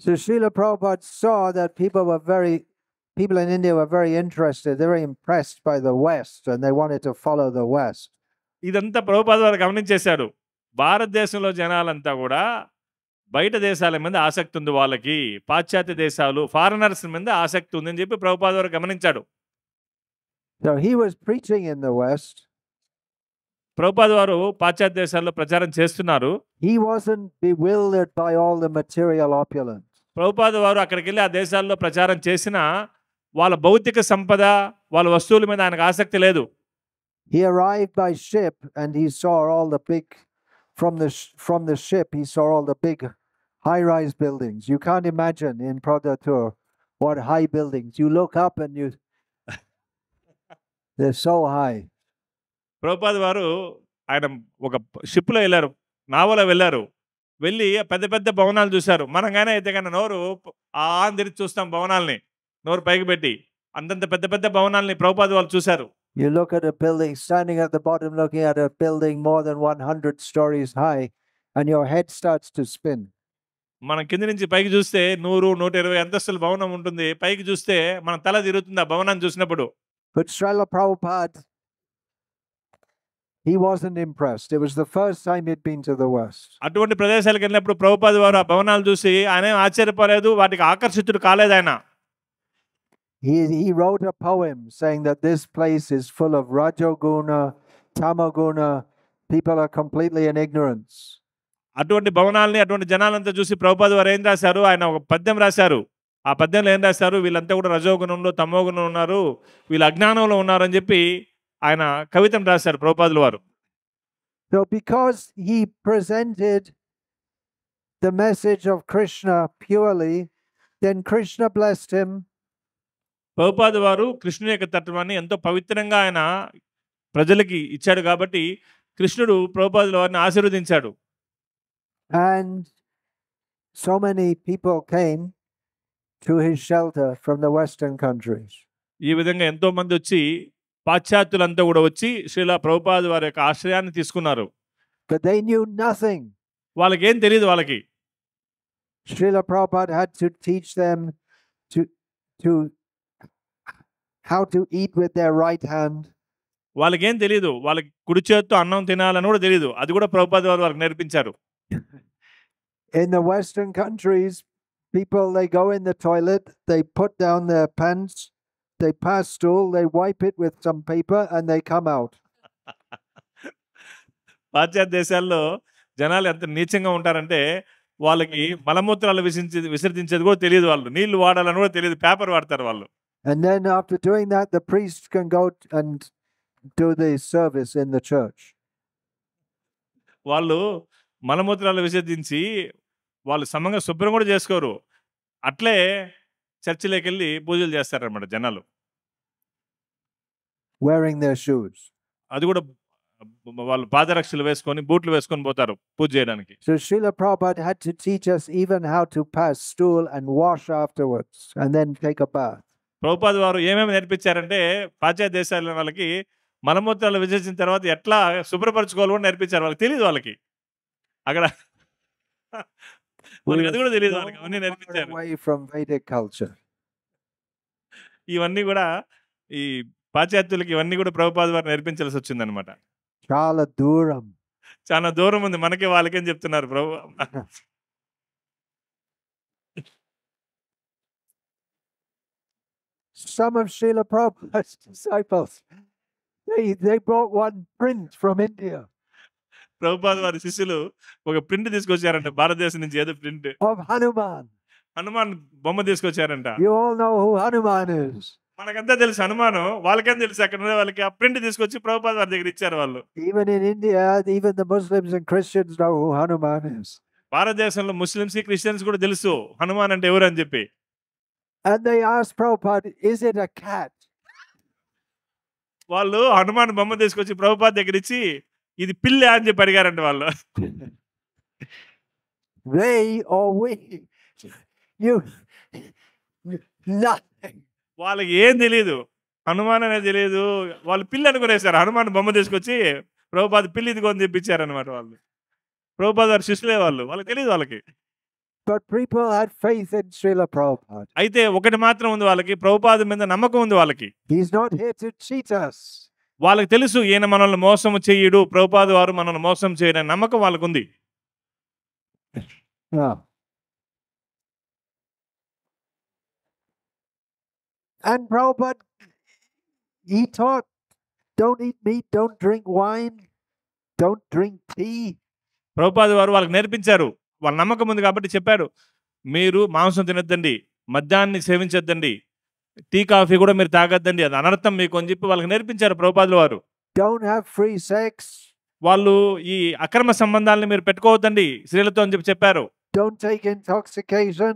So Srila Prabhupada saw that people in India were very interested, they were impressed by the West and they wanted to follow the West. ఇదంతా ప్రభుపాద వారు గమనించేశాడు. భారతదేశంలో జనాలంతా కూడా బయట దేశాల మీద ఆసక్తి ఉంది, వాళ్ళకి పాశ్చాత్య దేశాలు ఫారినర్స్ మీద ఆసక్తి ఉందని చెప్పి ప్రభుపాద వారు గమనించాడు. So he was preaching in the West. Prabhupada వారు పాశ్చాత్య దేశాల్లో ప్రచారం చేస్తున్నారు. He wasn't bewildered by all the material opulence. Prabhupada వారు అక్కడికి వెళ్ళి ఆ దేశాల్లో ప్రచారం చేసినా వాళ్ళ భౌతిక సంపద, వాళ్ళ వస్తువుల మీద ఆయనకు ఆసక్తి లేదు. He arrived by ship and he saw all the big, from the ship he saw all the big high-rise buildings. You can't imagine in Prodhatur what high buildings. You look up and they're so high. Prabhupada వారు ఆయన ఒక షిప్లో వెళ్ళారు, నావలో వెళ్ళారు. వెళ్ళి పెద్ద పెద్ద భవనాలు చూశారు. మనగానే అయితే కన్నా నోరు తిరిగి చూస్తాం భవనాల్ని, నోరు పైకి పెట్టి. అంతంత పెద్ద పెద్ద భవనాల్ని ప్రభుపాద వాళ్ళు చూశారు. You look at a building, standing at the bottom looking at a building more than 100 stories high and your head starts to spin. మనం కింద నుంచి పైకి చూస్తే 100-120 అంతస్తుల భవనం ఉంటుంది. పైకి చూస్తే మన తల తిరుగుతుంది ఆ భవనాన్ని చూసినప్పుడు. But Srila Prabhupada, he wasn't impressed. It was the first time he'd been to the West. అటువంటి ప్రదేశాలకు వెళ్ళినప్పుడు ప్రభుపాద వారు ఆ భవనాలు చూసి ఆయన ఏం ఆశ్చర్యపోలేదు, వాటికి ఆకర్షితుడు కాలేదు ఆయన. He wrote a poem saying that this place is full of rajoguna, tamoguna. People are completely in ignorance. అటువంటి భవనాలని అటువంటి జనాలంతా చూసి ప్రభుపాద వారు ఏం రాశారు, ఆయన ఒక పద్యం రాశారు. ఆ పద్యంలో ఏం రాశారు, వీళ్ళంతా కూడా రజోగుణంలో తమోగుణంలో ఉన్నారు, వీళ్ళు అజ్ఞానంలో ఉన్నారు అని చెప్పి ఆయన కవితం రాశారు ప్రభుపాదుల వారు. So because he presented the message of Krishna purely, then Krishna blessed him. Prabhupada వారు కృష్ణుని యొక్క తత్వాన్ని ఎంతో పవిత్రంగా ఆయన ప్రజలకి ఇచ్చాడు కాబట్టి కృష్ణుడు ప్రభుపాదుల వారిని ఆశీర్వదించాడు. And so many people came to his shelter from the Western countries. ఈ విధంగా ఎంతో మంది వచ్చి పాశ్చాత్యులంతా కూడా వచ్చి శ్రీల ప్రభుపాద వారి యొక్క ఆశ్రయాన్ని తీసుకున్నారు. But they knew nothing. వాళ్ళకి ఏం తెలియదు. వాళ్ళకి Srila Prabhupada had to teach them to how to eat with their right hand. వాళ్ళకి ఏం తెలియదు. వాళ్ళకి కుడి చేత్తో అన్నం తినాలని కూడా తెలియదు. అది కూడా ప్రభుపాద వారు వాళ్ళకి నేర్పించారు. In the Western countries, people, they go in the toilet, they put down their pants, they pass stool, they wipe it with some paper and they come out. పాశ్చాత్య దేశాల్లో జనాలు ఎంత నీచంగా ఉంటారంటే వాళ్ళకి మలమూత్రాలు విసర్జించేది కూడా తెలియదు. వాళ్ళు నీళ్లు వాడాలని కూడా తెలియదు, పేపర్ వాడతారు వాళ్ళు. And then after doing that, the priest can go and do the service in the church. వాళ్ళు మలమూత్రాలు విసర్జించి వాళ్ళు సమంగా శుభ్రం కూడా చేసుకోరు. అట్లే చర్చిలోకి వెళ్ళి పూజలు చేస్తారన్నమాట జనాలు. Wearing their shoes. అది కూడా వాళ్ళు పాదరక్షలు వేసుకొని బూట్లు వేసుకొని పోతారు పూజ చేయడానికి. So Srila Prabhupada had to teach us even how to pass stool and wash afterwards and then take a bath. Prabhupada వారు ఏమేమి నేర్పించారంటే పాశ్చాత్య దేశాల వాళ్ళకి మలమూత్రాలు విసర్జించిన తర్వాత ఎట్లా శుభ్రపరచుకోవాలో కూడా నేర్పించారు. వాళ్ళకి తెలియదు. వాళ్ళకి అక్కడ వాళ్ళకి అది కూడా తెలియదు. వాళ్ళకి అవన్నీ నేర్పించారు. Away from Vedic culture. ఇవన్నీ కూడా ఈ పాశ్చాత్యులకి ఇవన్నీ కూడా ప్రభుపాద వారు నేర్పించాల్సి వచ్చిందనమాట. చాలా దూరం. చాలా దూరం ఉంది మనకి వాళ్ళకేం చెప్తున్నారు ప్రభు. Some of Srila Prabhupada's disciples, they brought one print from India. Prabhupada వారి శిష్యులు ఒక ప్రింట్ తీసుకొచ్చారంట భారతదేశం నుంచి. ఏదో ప్రింట్ of Hanuman. హనుమాన్ బొమ్మ తీసుకొచ్చారంట. You all know who Hanuman is. మనకంతా తెలుసు హనుమాను, వాళ్ళకేం తెలుసు అక్కడ ఉన్న వాళ్ళకి. ఆ ప్రింట్ తీసుకొచ్చి ప్రభుపాద వారి దగ్గర ఇచ్చారు వాళ్ళు. Even in India, even the Muslims and Christians know who Hanuman is. భారతదేశంలో ముస్లిమ్స్ క్రిస్టియన్స్ కూడా తెలుసు హనుమాన్ అంటే ఎవరు అని చెప్పి. And they asked Prabhupada, is it a cat? వాళ్ళు హనుమాన్ బొమ్మ తీసుకొచ్చి ప్రభుపాద దగ్గర ఇచ్చి ఇది పిల్ల అని చెప్పి అడిగారంట వాళ్ళు. They or we knew nothing. వాళ్ళకి ఏం తెలియదు, హనుమాన్ అనేది తెలియదు. వాళ్ళు పిల్లి అనుకునేసారు. హనుమాన్ బొమ్మ తీసుకొచ్చి ప్రభుపాద పిల్లి ఇదిగోని తెప్పించారనమాట వాళ్ళు. ప్రభుపాద వారి శిష్యులే వాళ్ళు, వాళ్ళకి తెలియదు వాళ్ళకి. But people had faith in Srila Prabhupada. అయితే ఒకటి మాత్రం ఉంది వాళ్ళకి, ప్రభుపాద మీద నమ్మకం ఉంది వాళ్ళకి. He's not here to cheat us. వాళ్ళకి తెలుసు ఈయన మనల్ని మోసం చేయడు, ప్రభుపాద వారు మనల్ని మోసం చేయడని నమ్మకం వాళ్ళకు ఉంది. And Prabhupada, he taught, don't eat meat, don't drink wine, don't drink tea. Prabhupada వారు వాళ్ళకి నేర్పించారు. వాళ్ళ నమ్మకం ఉంది కాబట్టి చెప్పారు, మీరు మాంసం తినొద్దండి, మద్యాన్ని సేవించొద్దండి, టీ కాఫీ కూడా మీరు తాగొద్దండి, అది అనర్థం మీకు అని చెప్పి వాళ్ళకి నేర్పించారు ప్రభుపాదుల వారు. Don't have free sex. వాళ్ళు ఈ అక్రమ సంబంధాలను మీరు పెట్టుకోవద్దండి స్త్రీలతో అని చెప్పి చెప్పారు. Don't take intoxication.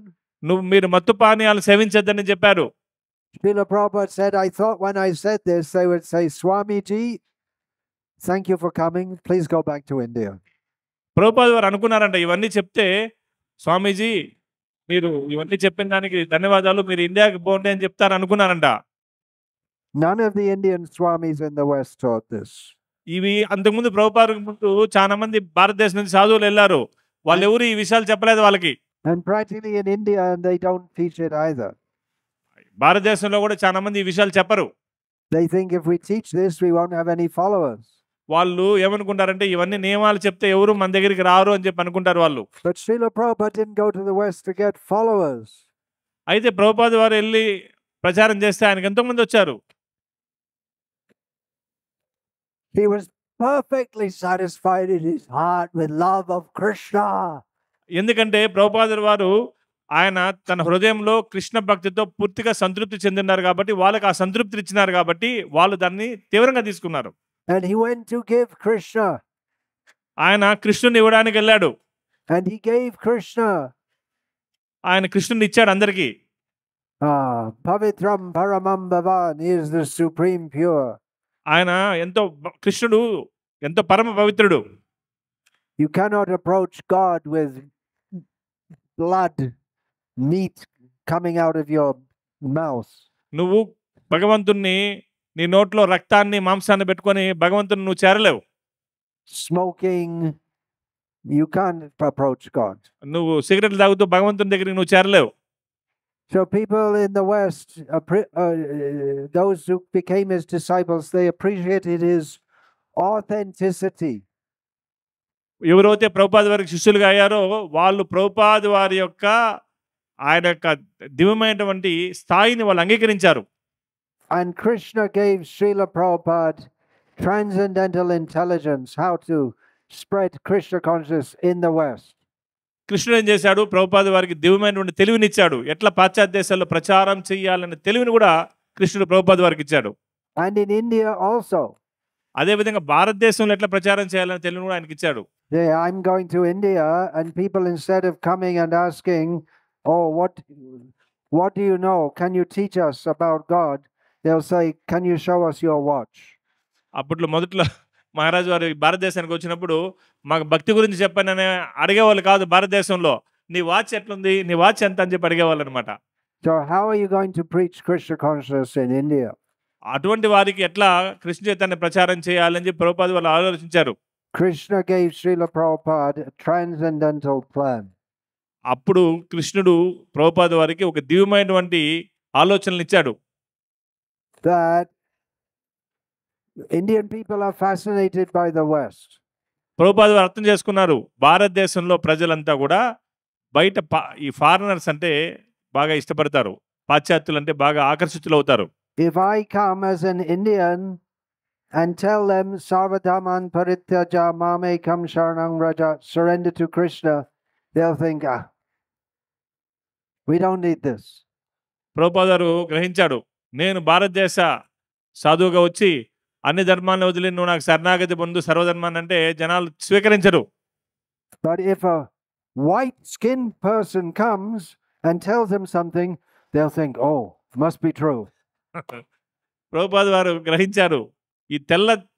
మీరు మత్తు పానీయాలు సేవించొద్దని చెప్పారు. Srila Prabhupada said, I thought when I said this, they would say, Swamiji, thank you for coming. Please go back to India. Prabhupada వారు అనుకున్నారంట, ఇవన్నీ చెప్తే స్వామీజీ మీరు ఇవన్నీ చెప్పిన దానికి ధన్యవాదాలు, మీరు ఇండియాకి పోండి అని చెప్తారు అనుకున్నారంట. None of the Indian Swamis in the West taught this. ఇవి అంతకుముందు ప్రభుపాద ముందు చాలా మంది భారతదేశం నుంచి సాధువులు వెళ్ళారు, వాళ్ళు ఎవరు ఈ విషయాలు చెప్పలేదు వాళ్ళకి. And practically in India, and they don't teach it either. భారతదేశంలో కూడా చాలా మంది ఈ విషయాలు చెప్పరు. They think if we teach this, we won't have any followers. వాళ్ళు ఏమనుకుంటారంటే ఇవన్నీ నియమాలు చెప్తే ఎవరు మన దగ్గరికి రారు అని చెప్పి అనుకుంటారు వాళ్ళు. But Srila Prabhupada didn't go to the West to get followers. అయితే ప్రభుపాద వారు వెళ్ళి ప్రచారం చేస్తే ఆయనకు ఎంతోమంది వచ్చారు. He was perfectly satisfied in his heart with love of Krishna. ఎందుకంటే ప్రభుపాద వారు ఆయన తన హృదయంలో కృష్ణ భక్తితో పూర్తిగా సంతృప్తి చెందినారు కాబట్టి వాళ్ళకి ఆ సంతృప్తి ఇచ్చినారు కాబట్టి వాళ్ళు దాన్ని తీవ్రంగా తీసుకున్నారు. And he went to give Krishna. ఆయన కృష్ణుని ఇవ్వడానికి వెళ్ళాడు. And he gave Krishna. ఆయన కృష్ణుని ఇచ్చాడు అందరికీ. Pavitram Paramam Bhavan is the supreme pure. ఆయన ఎంతో కృష్ణుడు ఎంతో పరమ పవిత్రుడు. You cannot approach God with blood, meat coming out of your mouth. నువ్వు భగవంతుణ్ణి నీ నోట్లో రక్తాన్ని మాంసాన్ని పెట్టుకొని భగవంతుని నువ్వు చేరలేవు. Smoking, you can't approach God. నువ్వు సిగరెట్లు తాగుతూ భగవంతుని దగ్గరికి నువ్వు చేరలేవు. So people in the West, those who became his disciples, they appreciated his authenticity. ఎవరైతే ప్రభుపాద వారికి శిష్యులుగా అయ్యారో వాళ్ళు ప్రభుపాద వారి యొక్క ఆయన యొక్క దివ్యమైనటువంటి స్థాయిని వాళ్ళు అంగీకరించారు. And Krishna gave Srila Prabhupada transcendental intelligence, how to spread Krishna consciousness in the West. కృష్ణుడు ఏం చేశాడు? ప్రభుపాద వారికి దివ్యమైనటువంటి తెలివినిచ్చాడు. ఎట్లా పాశ్చాత్య దేశాల్లో ప్రచారం చేయాలనే తెలివిని కూడా కృష్ణుడు ప్రభుపాద వారికి ఇచ్చాడు. And in India also. అదేవిధంగా భారతదేశంలో ఎట్లా ప్రచారం చేయాలనే తెలివిని కూడా ఆయనకి ఇచ్చాడు. I'm going to India, and people, instead of coming and asking, oh, what do you know? Can you teach us about God? They'll say, can you show us your watch? అప్పట్లో మొదట్లో మహారాజు వారు భారతదేశానికి వచ్చినప్పుడు మాకు భక్తి గురించి చెప్పని అడిగేవాళ్ళు కాదు. భారతదేశంలో నీ వాచ్ ఎట్లుంది, నీ వాచ్ ఎంత అని చెప్పి అడిగేవాళ్ళు అనమాట. So how are you going to preach Krishna consciousness in India? అటువంటి వారికి ఎట్లా కృష్ణ చైతన్య ప్రచారం చేయాలని చెప్పి ప్రభుపాద వాళ్ళు ఆలోచించారు. Krishna gave Srila Prabhupada a transcendental plan. అప్పుడు కృష్ణుడు ప్రభుపాద వారికి ఒక దివ్యమైనటువంటి ఆలోచనలు ఇచ్చాడు. That Indian people are fascinated by the West. Prabhupada వారు అర్థం చేసుకున్నారు, భారతదేశంలో ప్రజలంతా కూడా బయట ఈ ఫారినర్స్ అంటే బాగా ఇష్టపడతారు, పాశ్చాత్యులు అంటే బాగా ఆకర్షితులు అవుతారు. If I come as an Indian and tell them Sarvadhaman Parityaja Mamekam Sharanang Raja, surrender to Krishna, they'll think, we don't need this. Prabhupada వారు గ్రహించాడు, నేను భారతదేశ సాధువుగా వచ్చి అన్ని ధర్మాలను వదిలి నువ్వు నాకు శరణాగతి పొందు సర్వధర్మాన్ని అంటే జనాలు స్వీకరించరు. But if a white skinned person comes and tells them something, they'll think, oh, must be true. Prabhupada వారు గ్రహించారు, ఈ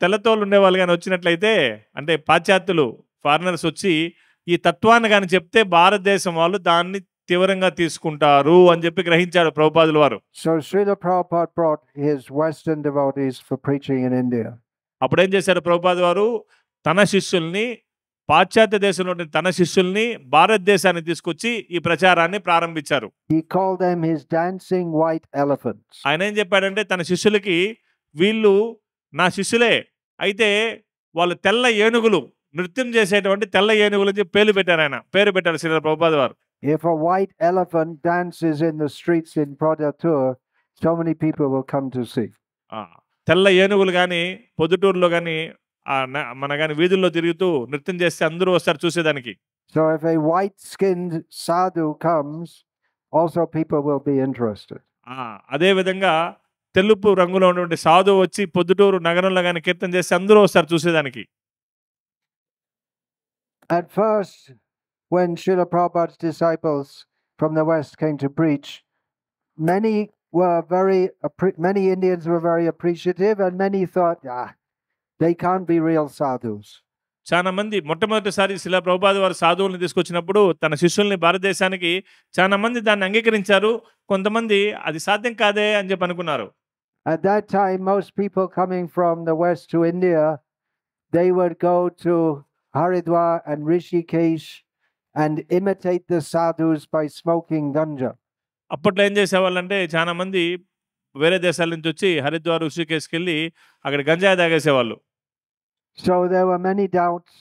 తెల్లతోళ్ళు ఉండేవాళ్ళు కానీ వచ్చినట్లయితే అంటే పాశ్చాత్యులు ఫారినర్స్ వచ్చి ఈ తత్వాన్ని కానీ చెప్తే భారతదేశం వాళ్ళు దాన్ని తీవ్రంగా తీసుకుంటారు అని చెప్పి గ్రహించాడు ప్రభుపాదుల వారు. So Srila Prabhupada brought his Western devotees for preaching in India. అప్పుడేం చేశారు ప్రభుపాద వారు? తన శిష్యుల్ని, పాశ్చాత్య దేశంలోని తన శిష్యుల్ని భారతదేశానికి తీసుకొచ్చి ఈ ప్రచారాన్ని ప్రారంభించారు. He called them his dancing white elephants. ఆయన ఏం చెప్పాడంటే తన శిష్యులకి, వీళ్ళు నా శిష్యులే, అయితే వాళ్ళు తెల్ల ఏనుగులు, నృత్యం చేసేటువంటి తెల్ల ఏనుగులు అని చెప్పి పేరు పెట్టారు శ్రీల ప్రభుపాద వారు. If a white elephant dances in the streets in Prodhatur, so many people will come to see. తెల్ల ఏనుగులు కానీ పొద్దుటూరులో కానీ మన కానీ వీధుల్లో తిరుగుతూ నృత్యం చేస్తే అందరూ వస్తారు చూసేదానికి. So if a white-skinned sadhu comes, also people will be interested. అదే విధంగా తెలుపు రంగులో ఉన్నటువంటి సాధువు వచ్చి పొద్దుటూరు నగరంలో కానీ కీర్తన చేస్తే అందరూ వస్తారు చూసేదానికి. At first, when Srila Prabhupada's disciples from the West came to preach, many Indians were very appreciative, and many thought, they can't be real sadhus. చాలా మంది మొట్టమొదటిసారి శ్రీల ప్రభుపాద వారు సాధువులను తీసుకొచ్చినప్పుడు తన శిష్యుల్ని భారతదేశానికి చాలా మంది దాన్ని అంగీకరించారు, కొంతమంది అది సాధ్యం కాదే అని చెప్పి అనుకున్నారు. At that time, most people coming from the West to India, they would go to Haridwar and Rishikesh and imitate the sadhus by smoking ganja. అప్పట్లో ఏం చేసేవాళ్ళంటే చాలా మంది వేరే దేశాల నుంచి వచ్చి హరిద్వార్ ఋషికేశ్కి వెళ్ళి అక్కడ గంజాయి తాగేసేవాళ్ళు. So there were many doubts.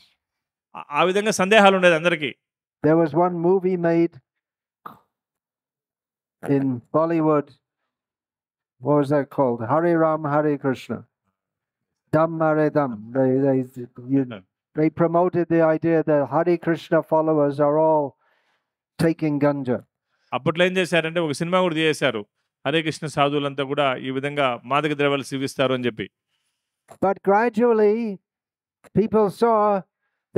ఆ విధంగా సందేహాలు ఉండేది అందరికీ. There was one movie made in Bollywood. What was that called? Hare Ram, Hare Krishna. Dam Hare Dam. They promoted the idea that Hare Krishna followers are all taking ganja. అప్పట్లో ఏం చేశారంటే ఒక cinema కూడా చేశారు. హరే కృష్ణ సాధువులంతా కూడా ఈ విధంగా మాదక ద్రవ్యాలు సేవిస్తారు అని చెప్పి. But gradually people saw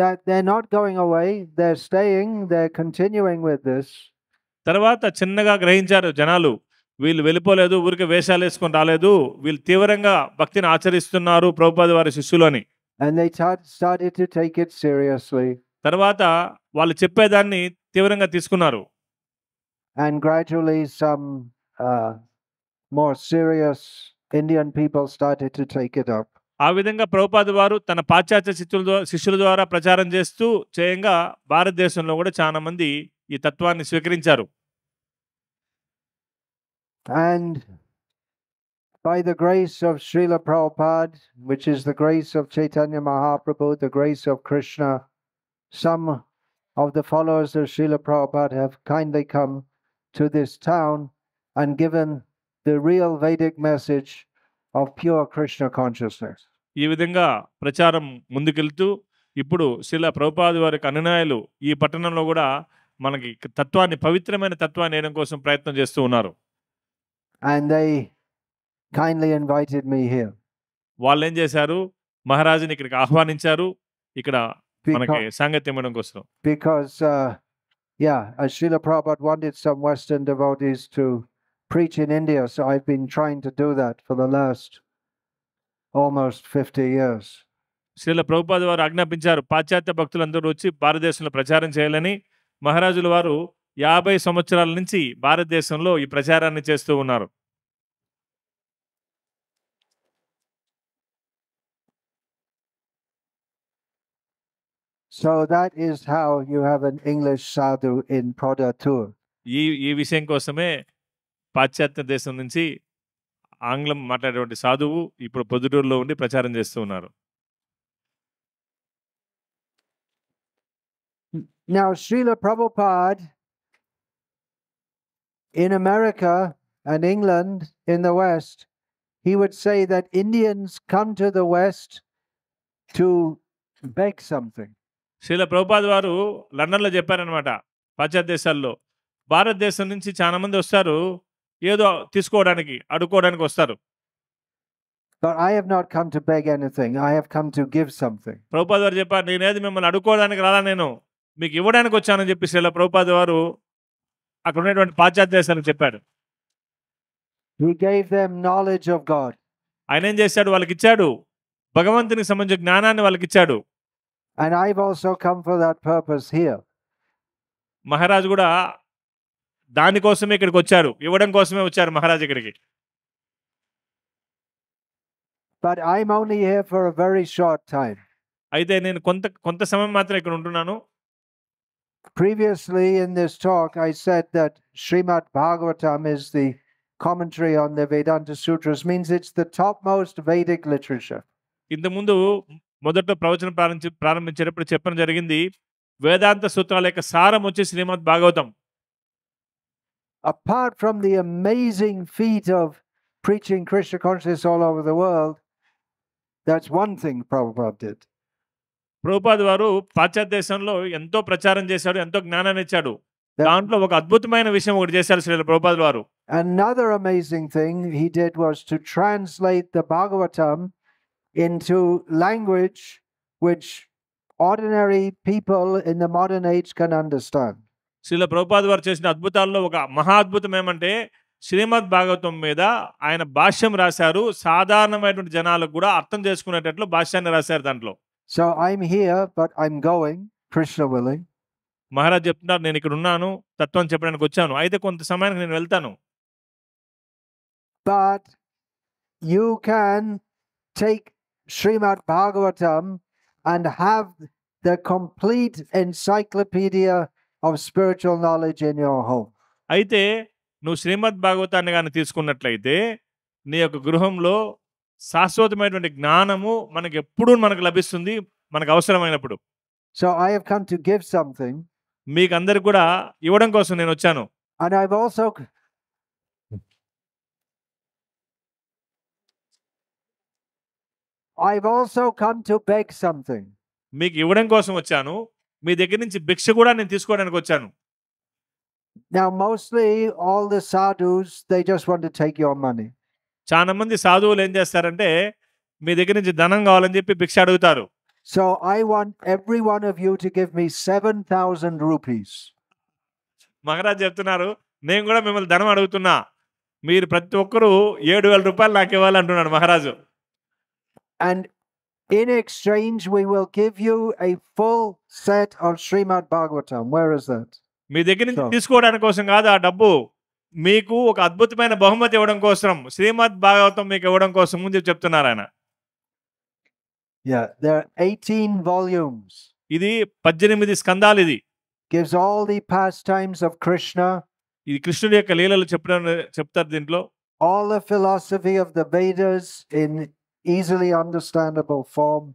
that they're not going away, they're staying, they're continuing with this. తర్వాత చిన్నగా గ్రహించారు జనాలు, వీళ్ళు వెళ్ళిపోలేదు, ఊరికే వేషాలు వేసుకొని రాలేదు, వీళ్ళు తీవ్రంగా భక్తిని ఆచరిస్తున్నారు ప్రభుపాద వారి శిష్యులు అని. And they started to take it seriously. తర్వాత వాళ్ళు చెప్పేదాన్ని తీవ్రంగా తీసుకున్నారు. And gradually some more serious Indian people started to take it up. ఆ విధంగా ప్రభుపాద వారు తన పాశ్చాత్య శిష్యుల ద్వారా ప్రచారం చేస్తూ చేయంగా భారతదేశంలో కూడా చాలా మంది ఈ తత్వాన్ని స్వీకరించారు. And by the grace of Srila Prabhupada, which is the grace of Chaitanya Mahaprabhu, the grace of Krishna, some of the followers of Srila Prabhupada have kindly come to this town and given the real Vedic message of pure Krishna consciousness. ఈ విధంగా ప్రచారం ముందుకెళ్తూ ఇప్పుడు శ్రీల ప్రభుపాద వారి అనుయాయులు ఈ పట్టణంలో కూడా మనకి తత్వాన్ని, పవిత్రమైన తత్వాన్ని వేయడం కోసం ప్రయత్నం చేస్తూ ఉన్నారు. And they kindly invited me here. వాళ్ళు ఏం చేశారు, మహారాజుని ఇక్కడికి ఆహ్వానించారు, ఇక్కడ మనకి సాంగత్యం ఇవ్వడం కోసం. Because Srila Prabhupada wanted some Western devotees to preach in India, so I've been trying to do that for the last almost 50 years. Srila Prabhupada వారు ఆజ్ఞాపించారు పాశ్చాత్య భక్తులందరూ వచ్చి భారతదేశంలో ప్రచారం చేయాలని. మహారాజుల వారు 50 సంవత్సరాల నుంచి భారతదేశంలో ఈ ప్రచారాన్ని చేస్తూ ఉన్నారు. So that is how you have an English sadhu in Prodhatur. ఈ విషయం కోసమే పాశ్చాత్య దేశం నుంచి ఆంగ్లం మాట్లాడేటువంటి సాధువు ఇప్పుడు పొద్దుటూరులో ఉండి ప్రచారం చేస్తూ ఉన్నారు. Now Srila Prabhupada in America and England in the West, he would say that Indians come to the West to beg something. Srila Prabhupada వారు లండన్లో చెప్పారనమాట, పాశ్చాత్య దేశాల్లో భారతదేశం నుంచి చాలా మంది వస్తారు, ఏదో తీసుకోవడానికి, అడుక్కోవడానికి వస్తారు. But I have not come to beg anything. I have come to give something. Prabhupada వారు చెప్పారు, నేనేది మిమ్మల్ని అడుక్కోవడానికి రాలా, నేను మీకు ఇవ్వడానికి వచ్చానని చెప్పి శ్రీల ప్రభుపాద వారు అక్కడ ఉన్నటువంటి పాశ్చాత్య దేశానికి చెప్పాడు. He gave them knowledge of God. ఆయన ఏం చేశాడు, వాళ్ళకి ఇచ్చాడు, భగవంతునికి సంబంధించిన జ్ఞానాన్ని వాళ్ళకి ఇచ్చాడు. And I've also come for that purpose here. మహారాజు కూడా దానికోసమే ఇక్కడికి వచ్చారు, ఇవ్వడం కోసమే వచ్చారు మహారాజు ఇక్కడికి. But I'm only here for a very short time. అయితే నేను కొంత సమయం మాత్రం ఇక్కడ ఉంటున్నాను. Previously in this talk I said that Srimad Bhagavatam is the commentary on the Vedanta Sutras, means it's the topmost Vedic literature. ఇంతకుముందు మొదట ప్రవచనం ప్రారంభించేటప్పుడు చెప్పడం జరిగింది, వేదాంత సూత్రాల యొక్క సారం వచ్చి శ్రీమద్ Bhagavatam. Apart from the amazing feat of preaching Krishna consciousness all over the world, that's one thing Prabhupada did. Prabhupada వారు పాశ్చాత్య దేశంలో ఎంతో ప్రచారం చేశాడు, ఎంతో జ్ఞానాన్ని ఇచ్చాడు. దాంట్లో ఒక అద్భుతమైన విషయం ఒకటి చేశారు శ్రీల ప్రభుపాద వారు. Another amazing thing he did was to translate the Bhagavatam into language which ordinary people in the modern age can understand. Srila Prabhupada వారు చేసిన అద్భుతాల్లో ఒక మహా అద్భుతం ఏమంటే శ్రీమద్ భాగవతం మీద ఆయన భాష్యం రాశారు, సాధారణమైనటువంటి జనాలకు కూడా అర్థం చేసుకునేటట్లు భాష్యాన్ని రాశారు దాంట్లో. So I'm here but I'm going, Krishna willing. Maharaj చెప్తున్నారు, నేను ఇక్కడ ఉన్నాను, తత్వం చెప్పడానికి వచ్చాను, అయితే కొంత సమయానికి నేను వెళ్తాను. But you can take Srimad Bhagavatam and have the complete encyclopedia of spiritual knowledge in your home. అయితే నువ్వు శ్రీమద్ భాగవతాన్ని కానీ తీసుకున్నట్లయితే నీ యొక్క గృహంలో శాశ్వతమైనటువంటి జ్ఞానము మనకు ఎప్పుడూ మనకు లభిస్తుంది మనకు అవసరమైనప్పుడు. So I have come to give something, మీకు అందరికి కూడా ఇవ్వడం కోసం నేను వచ్చాను. and I've also come to beg something. మీకు ఇవ్వడం కోసం వచ్చాను. మీ దగ్గర నుంచి భిక్ష కూడా నేను తీసుకోవడానికి వచ్చాను. Now mostly all the sadhus, they just want to take your money. చాలా మంది సాధువులు ఏం చేస్తారంటే మీ దగ్గర నుంచి ధనం కావాలని చెప్పి భిక్ష అడుగుతారు. So I want every one of you to give me 7,000 rupees. Maharaj చెప్తున్నారు, నేను కూడా మిమ్మల్ని ధనం అడుగుతున్నా, మీరు ప్రతి ఒక్కరూ 7,000 రూపాయలు నాకు ఇవ్వాలంటున్నాడు మహారాజు. And in exchange we will give you a full set of Srimad Bhagavatam. Where is that? మీ దగ్గర నుంచి తీసుకోవడానికి కోసం కాదు ఆ డబ్బు, మీకు ఒక అద్భుతమైన బహుమతి ఇవ్వడం కోసం, శ్రీమద్ భాగవతం మీకు ఇవ్వడం కోసం ముందు చెప్తున్నారు ఆయన. Yeah, there are 18 volumes. ఇది 18 స్కందాలు. ఇది gives all the pastimes of Krishna. ఇది కృష్ణుడి యొక్క లీలలు చెప్తారు దీంట్లో. All the philosophy of the Vedas in easily understandable form.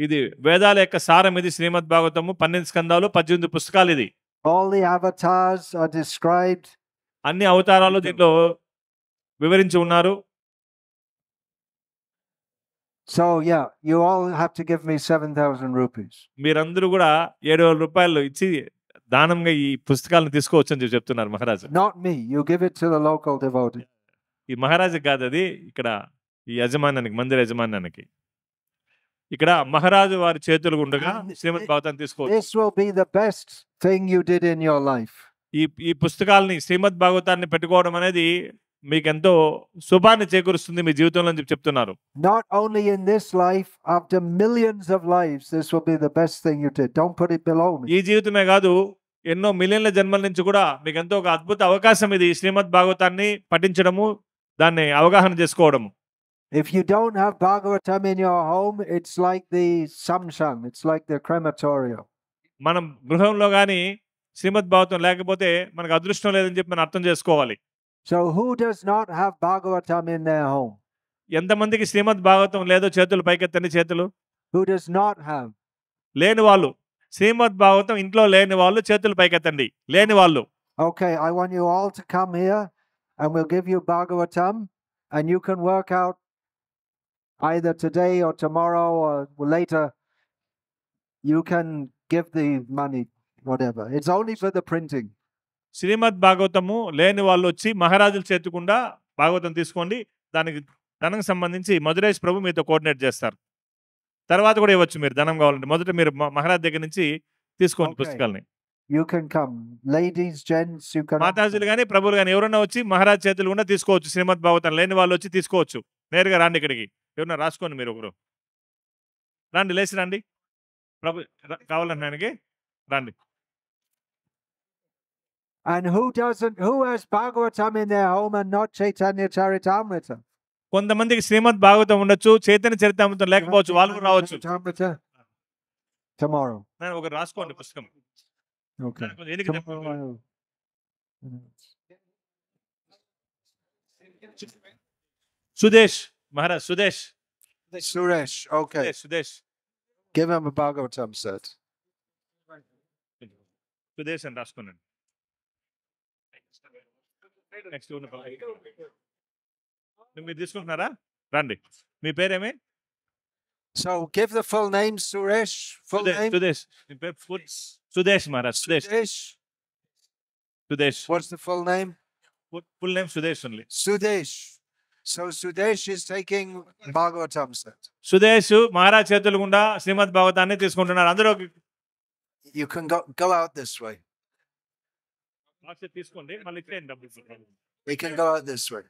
ఇది వేదాల యొక్క సారం. ఇది శ్రీమద్ భాగవతము 12 స్కందాలు 18 పుస్తకాలు. ఇది all the avatars are described. అన్ని అవతారాలు దీంట్లో వివరించి ఉన్నారు. So yeah, you all have to give me 7,000 rupees. మీరందరూ కూడా 7,000 రూపాయలు ఇచ్చి దానంగా ఈ పుస్తకాలను తీసుకోవచ్చు అని చెప్తున్నారు మహారాజు. Not me, you give it to the local devotee. ఈ మహారాజు కాదు, అది ఇక్కడ ఈ యజమానానికి, మందిర యజమానానికి. ఇక్కడ మహారాజు వారి చేతులు ఉండగా శ్రీమద్ భాగవతాన్ని తీసుకోవచ్చు. This will be the best thing you did in your life. ఈ పుస్తకాలని, శ్రీమద్ భాగవతాన్ని పెట్టుకోవడం అనేది మీకు ఎంతో శుభాన్ని చేకూరుస్తుంది మీ జీవితంలో అని చెప్తున్నారు. Not only in this life, after millions of lives, this will be the best thing you did. Don't put it below me. ఈ జీవితమే కాదు, ఎన్నో మిలియన్ల జన్మల నుంచి కూడా మీకు ఎంతో ఒక అద్భుత అవకాశం ఇది, శ్రీమద్ భాగవతాన్ని పఠించడము, దాన్ని అవగాహన చేసుకోవడము. If you don't have Bhagavatam in your home, it's like the samshang, it's like the crematorium. మనం గృహంలో కానీ శ్రీమద్ భాగవతం లేకపోతే మనకు అదృష్టం లేదని చెప్పి మనం అర్థం చేసుకోవాలి. So who does not have Bhagavatam in their home? ఎంతమందికి శ్రీమద్ భాగవతం లేదో చేతులు పైకెత్తండి, చేతులు. Who does not have? లేని వాళ్ళు, శ్రీమద్ భాగవతం ఇంట్లో లేని వాళ్ళు చేతులు పైకెత్తండి, లేని వాళ్ళు. Okay, I want you all to come here and we'll give you Bhagavatam and you can work out either today or tomorrow or later. You can give the money, whatever. It's only for the printing. శ్రీమద్ భాగవతము లేని వాళ్ళు వచ్చి మహారాజుల చేతుకుండా భాగవతం తీసుకోండి, దానికి ధనం సంబంధించి మధురేష్ ప్రభు మీతో coordinate చేస్తారు. తర్వాత కూడా ఇవ్వచ్చు మీరు ధనం కావాలంటే. మొదట మీరు మహారాజ్ దగ్గర నుంచి తీసుకోండి పుస్తకాలని. You can come, ladies, gents, you can. మాతాజీలు కానీ ప్రభులు కానీ ఎవరన్నా వచ్చి మహారాజ్ చేతులు కూడా తీసుకోవచ్చు. శ్రీమద్ భాగవతం లేని వాళ్ళు వచ్చి తీసుకోవచ్చు. నేరుగా రాండి ఇక్కడికి. ఎవరన్నా రాసుకోండి మీరు ఒకరు. రండి, లేచి రండి. ప్రభు కావాలంటే రండి. And who has Bhagavatam in their home and not Chaitanya Charitamrita? కొంతమందికి శ్రీమద్ భాగవతం ఉండొచ్చు, చైతన్య చరితామృతం లేకపోవచ్చు, వాళ్ళు కూడా రావచ్చు. Tomorrow. నేను ఒకరు రాసుకోండి పుస్తకం. Okay. Sudesh, Maharaj Sudesh. Suresh, okay. Sudesh. Give him a Bhagavatam set. Sudesh అని రాసుకోండి. నెక్స్ట్ మీరు తీసుకుంటున్నారా? రండి. మీ పేరేమి? So give the full name, Suresh. Full name. Sudesh. Sudesh Maharaj. Sudesh. Sudesh. What's the full name? Full name Sudesh only. Sudesh. So Sudesh is taking Bhagavatam set. Sudesh Maharaj చేతుల గుండా శ్రీమద్ భాగవతాన్ని తీసుకుంటున్నారు. అందరూ You can go out this way. తీసుకోండి, మళ్ళీ చేయండి డబ్బులు. We can go out this way.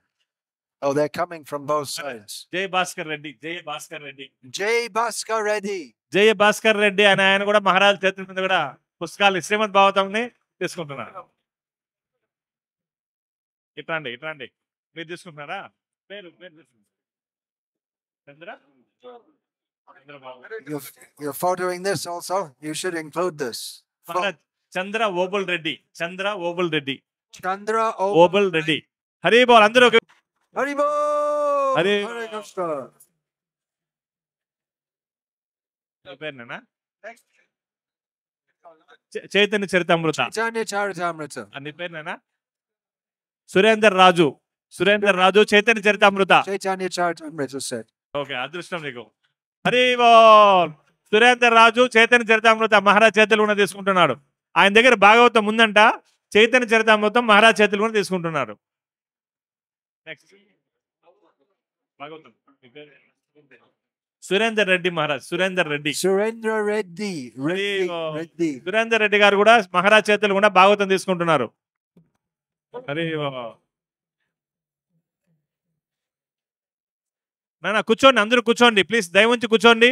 Oh, they're coming from both sides. జై భాస్కర్ రెడ్డి, జై Bhaskar Reddy. Jai Bhaskar Reddy. జై భాస్కర్ రెడ్డి అని ఆయన కూడా మహారాజ్ చేతుల మీద కూడా పుస్తకాలు శ్రీమద్ భాగవతంని తీసుకుంటున్నారు. ఇట్రండి, ఇట్రండి. మీరు తీసుకుంటున్నారా? పేరు చంద్ర. You're photoing this also? You should include this. Chandra Obul Reddy. Chandra Obul Reddy. Chandra Obul Reddy. Hari బోల్. అందరూ Hari Bol! Hare Hare Krishna. నీ పేరునేనా? చైతన్య చరితామృత. Chaitanya Charitamrita. నీ పేరునేనా? Surender Raju. Surender Raju Chaitanya Charitamrita. Chaitanya Charitamrita said. Okay, అదృష్టం నీకు. హరి బోల్. సురేందర్ రాజు చైతన్య చరితామృత మహారాజ్ చేతులు కూడా తీసుకుంటున్నాడు. ఆయన దగ్గర భాగవతం ఉందంట. చైతన్య చరితామృతం మహారాజ్ చేతులు కూడా తీసుకుంటున్నారు. Next Bhagavatam. Surender Reddy Maharaj. Surender Reddy. Surendra Reddy. Reddy. Surender Reddy గారు కూడా మహారాజ్ చేతులు కూడా భాగవతం తీసుకుంటున్నారు. హరి నాన్న కూర్చోండి, అందరూ కూర్చోండి ప్లీజ్, దయవుంచి కూర్చోండి.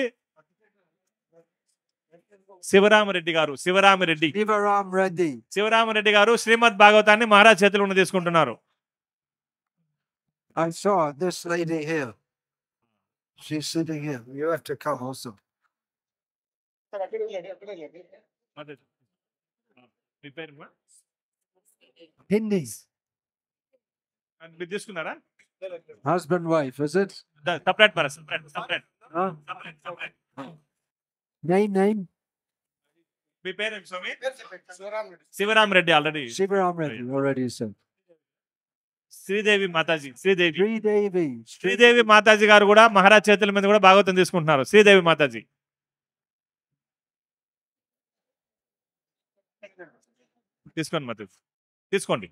శివరామరెడ్డి గారు. శివరామరెడ్డి. Sivaram Reddy. శివరామరెడ్డి గారు శ్రీమద్ భాగవతాన్ని మహారాజ్ చేతులు ఉన్న తీసుకుంటున్నారు. I saw this lady here. She's sitting here. You have to come also. మీ పేరు Hindi. మీరు తీసుకున్నారా? Husband, wife, is it? Separate మరి సపరేట్. Huh? Name? మీ పేరు స్వామి? Sivaram Reddy. Already Sivaram Reddy. Already said. Sridevi Mataji. Sridevi. Sridevi. Sridevi Mataji గారు కూడా మహారాజ్ చేతుల మీద కూడా భాగవతం తీసుకుంటున్నారు. శ్రీదేవి మాతాజీ. తీసుకోండి మాత, తీసుకోండి.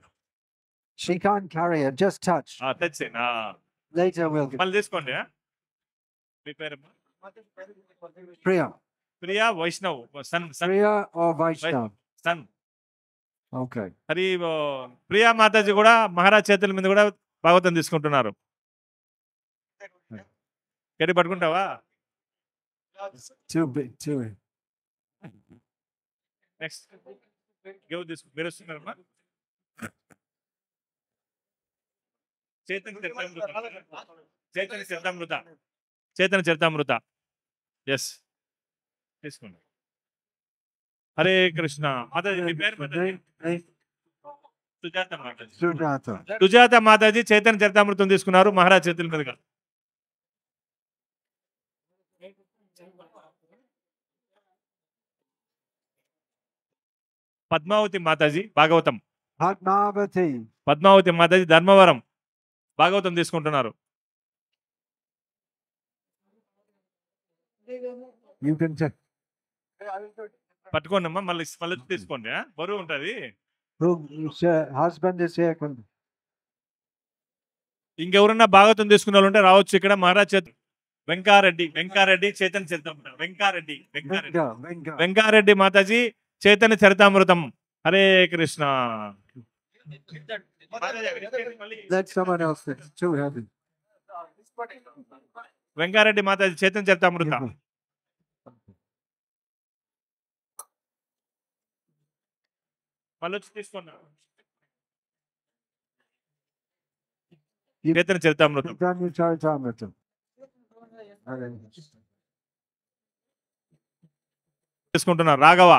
She can't carry it. Just touch. తెచ్చేయండి. Later we'll get. మళ్ళీ తీసుకోండి. మీ పేరు? Priya. Priya Vaishnav. Son son Priya or Vaishnav? Son. Okay. Hari Priya మాతాజీ కూడా మహారాజ్ చేతుల మీద కూడా భాగవతం తీసుకుంటున్నారు. గట్టి పట్టుకుంటావా? Too big. నెక్స్ట్ మీరు వస్తున్నారమ్మా? చైతన్య చరితామృత. చైతన్య చరితామృత. చైతన్య చరితామృత. ఎస్, తీసుకోండి. హరే కృష్ణ. మాతాజీ మీ పేరు? సుజాత మాతాజీ. Sujata. సుజాత మాతాజీ చైతన్య చరితామృతం తీసుకున్నారు మహారాజ్ చేతుల మీదుగా. పద్మావతి మాతాజీ భాగవతం. Padmavati. పద్మావతి మాతాజీ ధర్మవరం భాగవతం తీసుకుంటున్నారు. You can check. పట్టుకోండి అమ్మా, మళ్ళీ తీసుకోండి. బరువు ఉంటది. Husband is here. ఇంకెవరన్నా భాగవతం తీసుకున్న వాళ్ళు ఉంటే రావచ్చు ఇక్కడ. మహారాజ్ చేతు Venka Reddy Chaitanya చరితామృతం. Venka Reddy Mataji Chaitanya చరితామృతం. Hare Krishna. Let someone else. It's too heavy. Venka Reddy Mataji Chaitanya Charitamrita. మళ్ళీ వచ్చి తీసుకున్నా. చైతన్య చరితామృతం తీసుకుంటున్నారు. రాఘవ.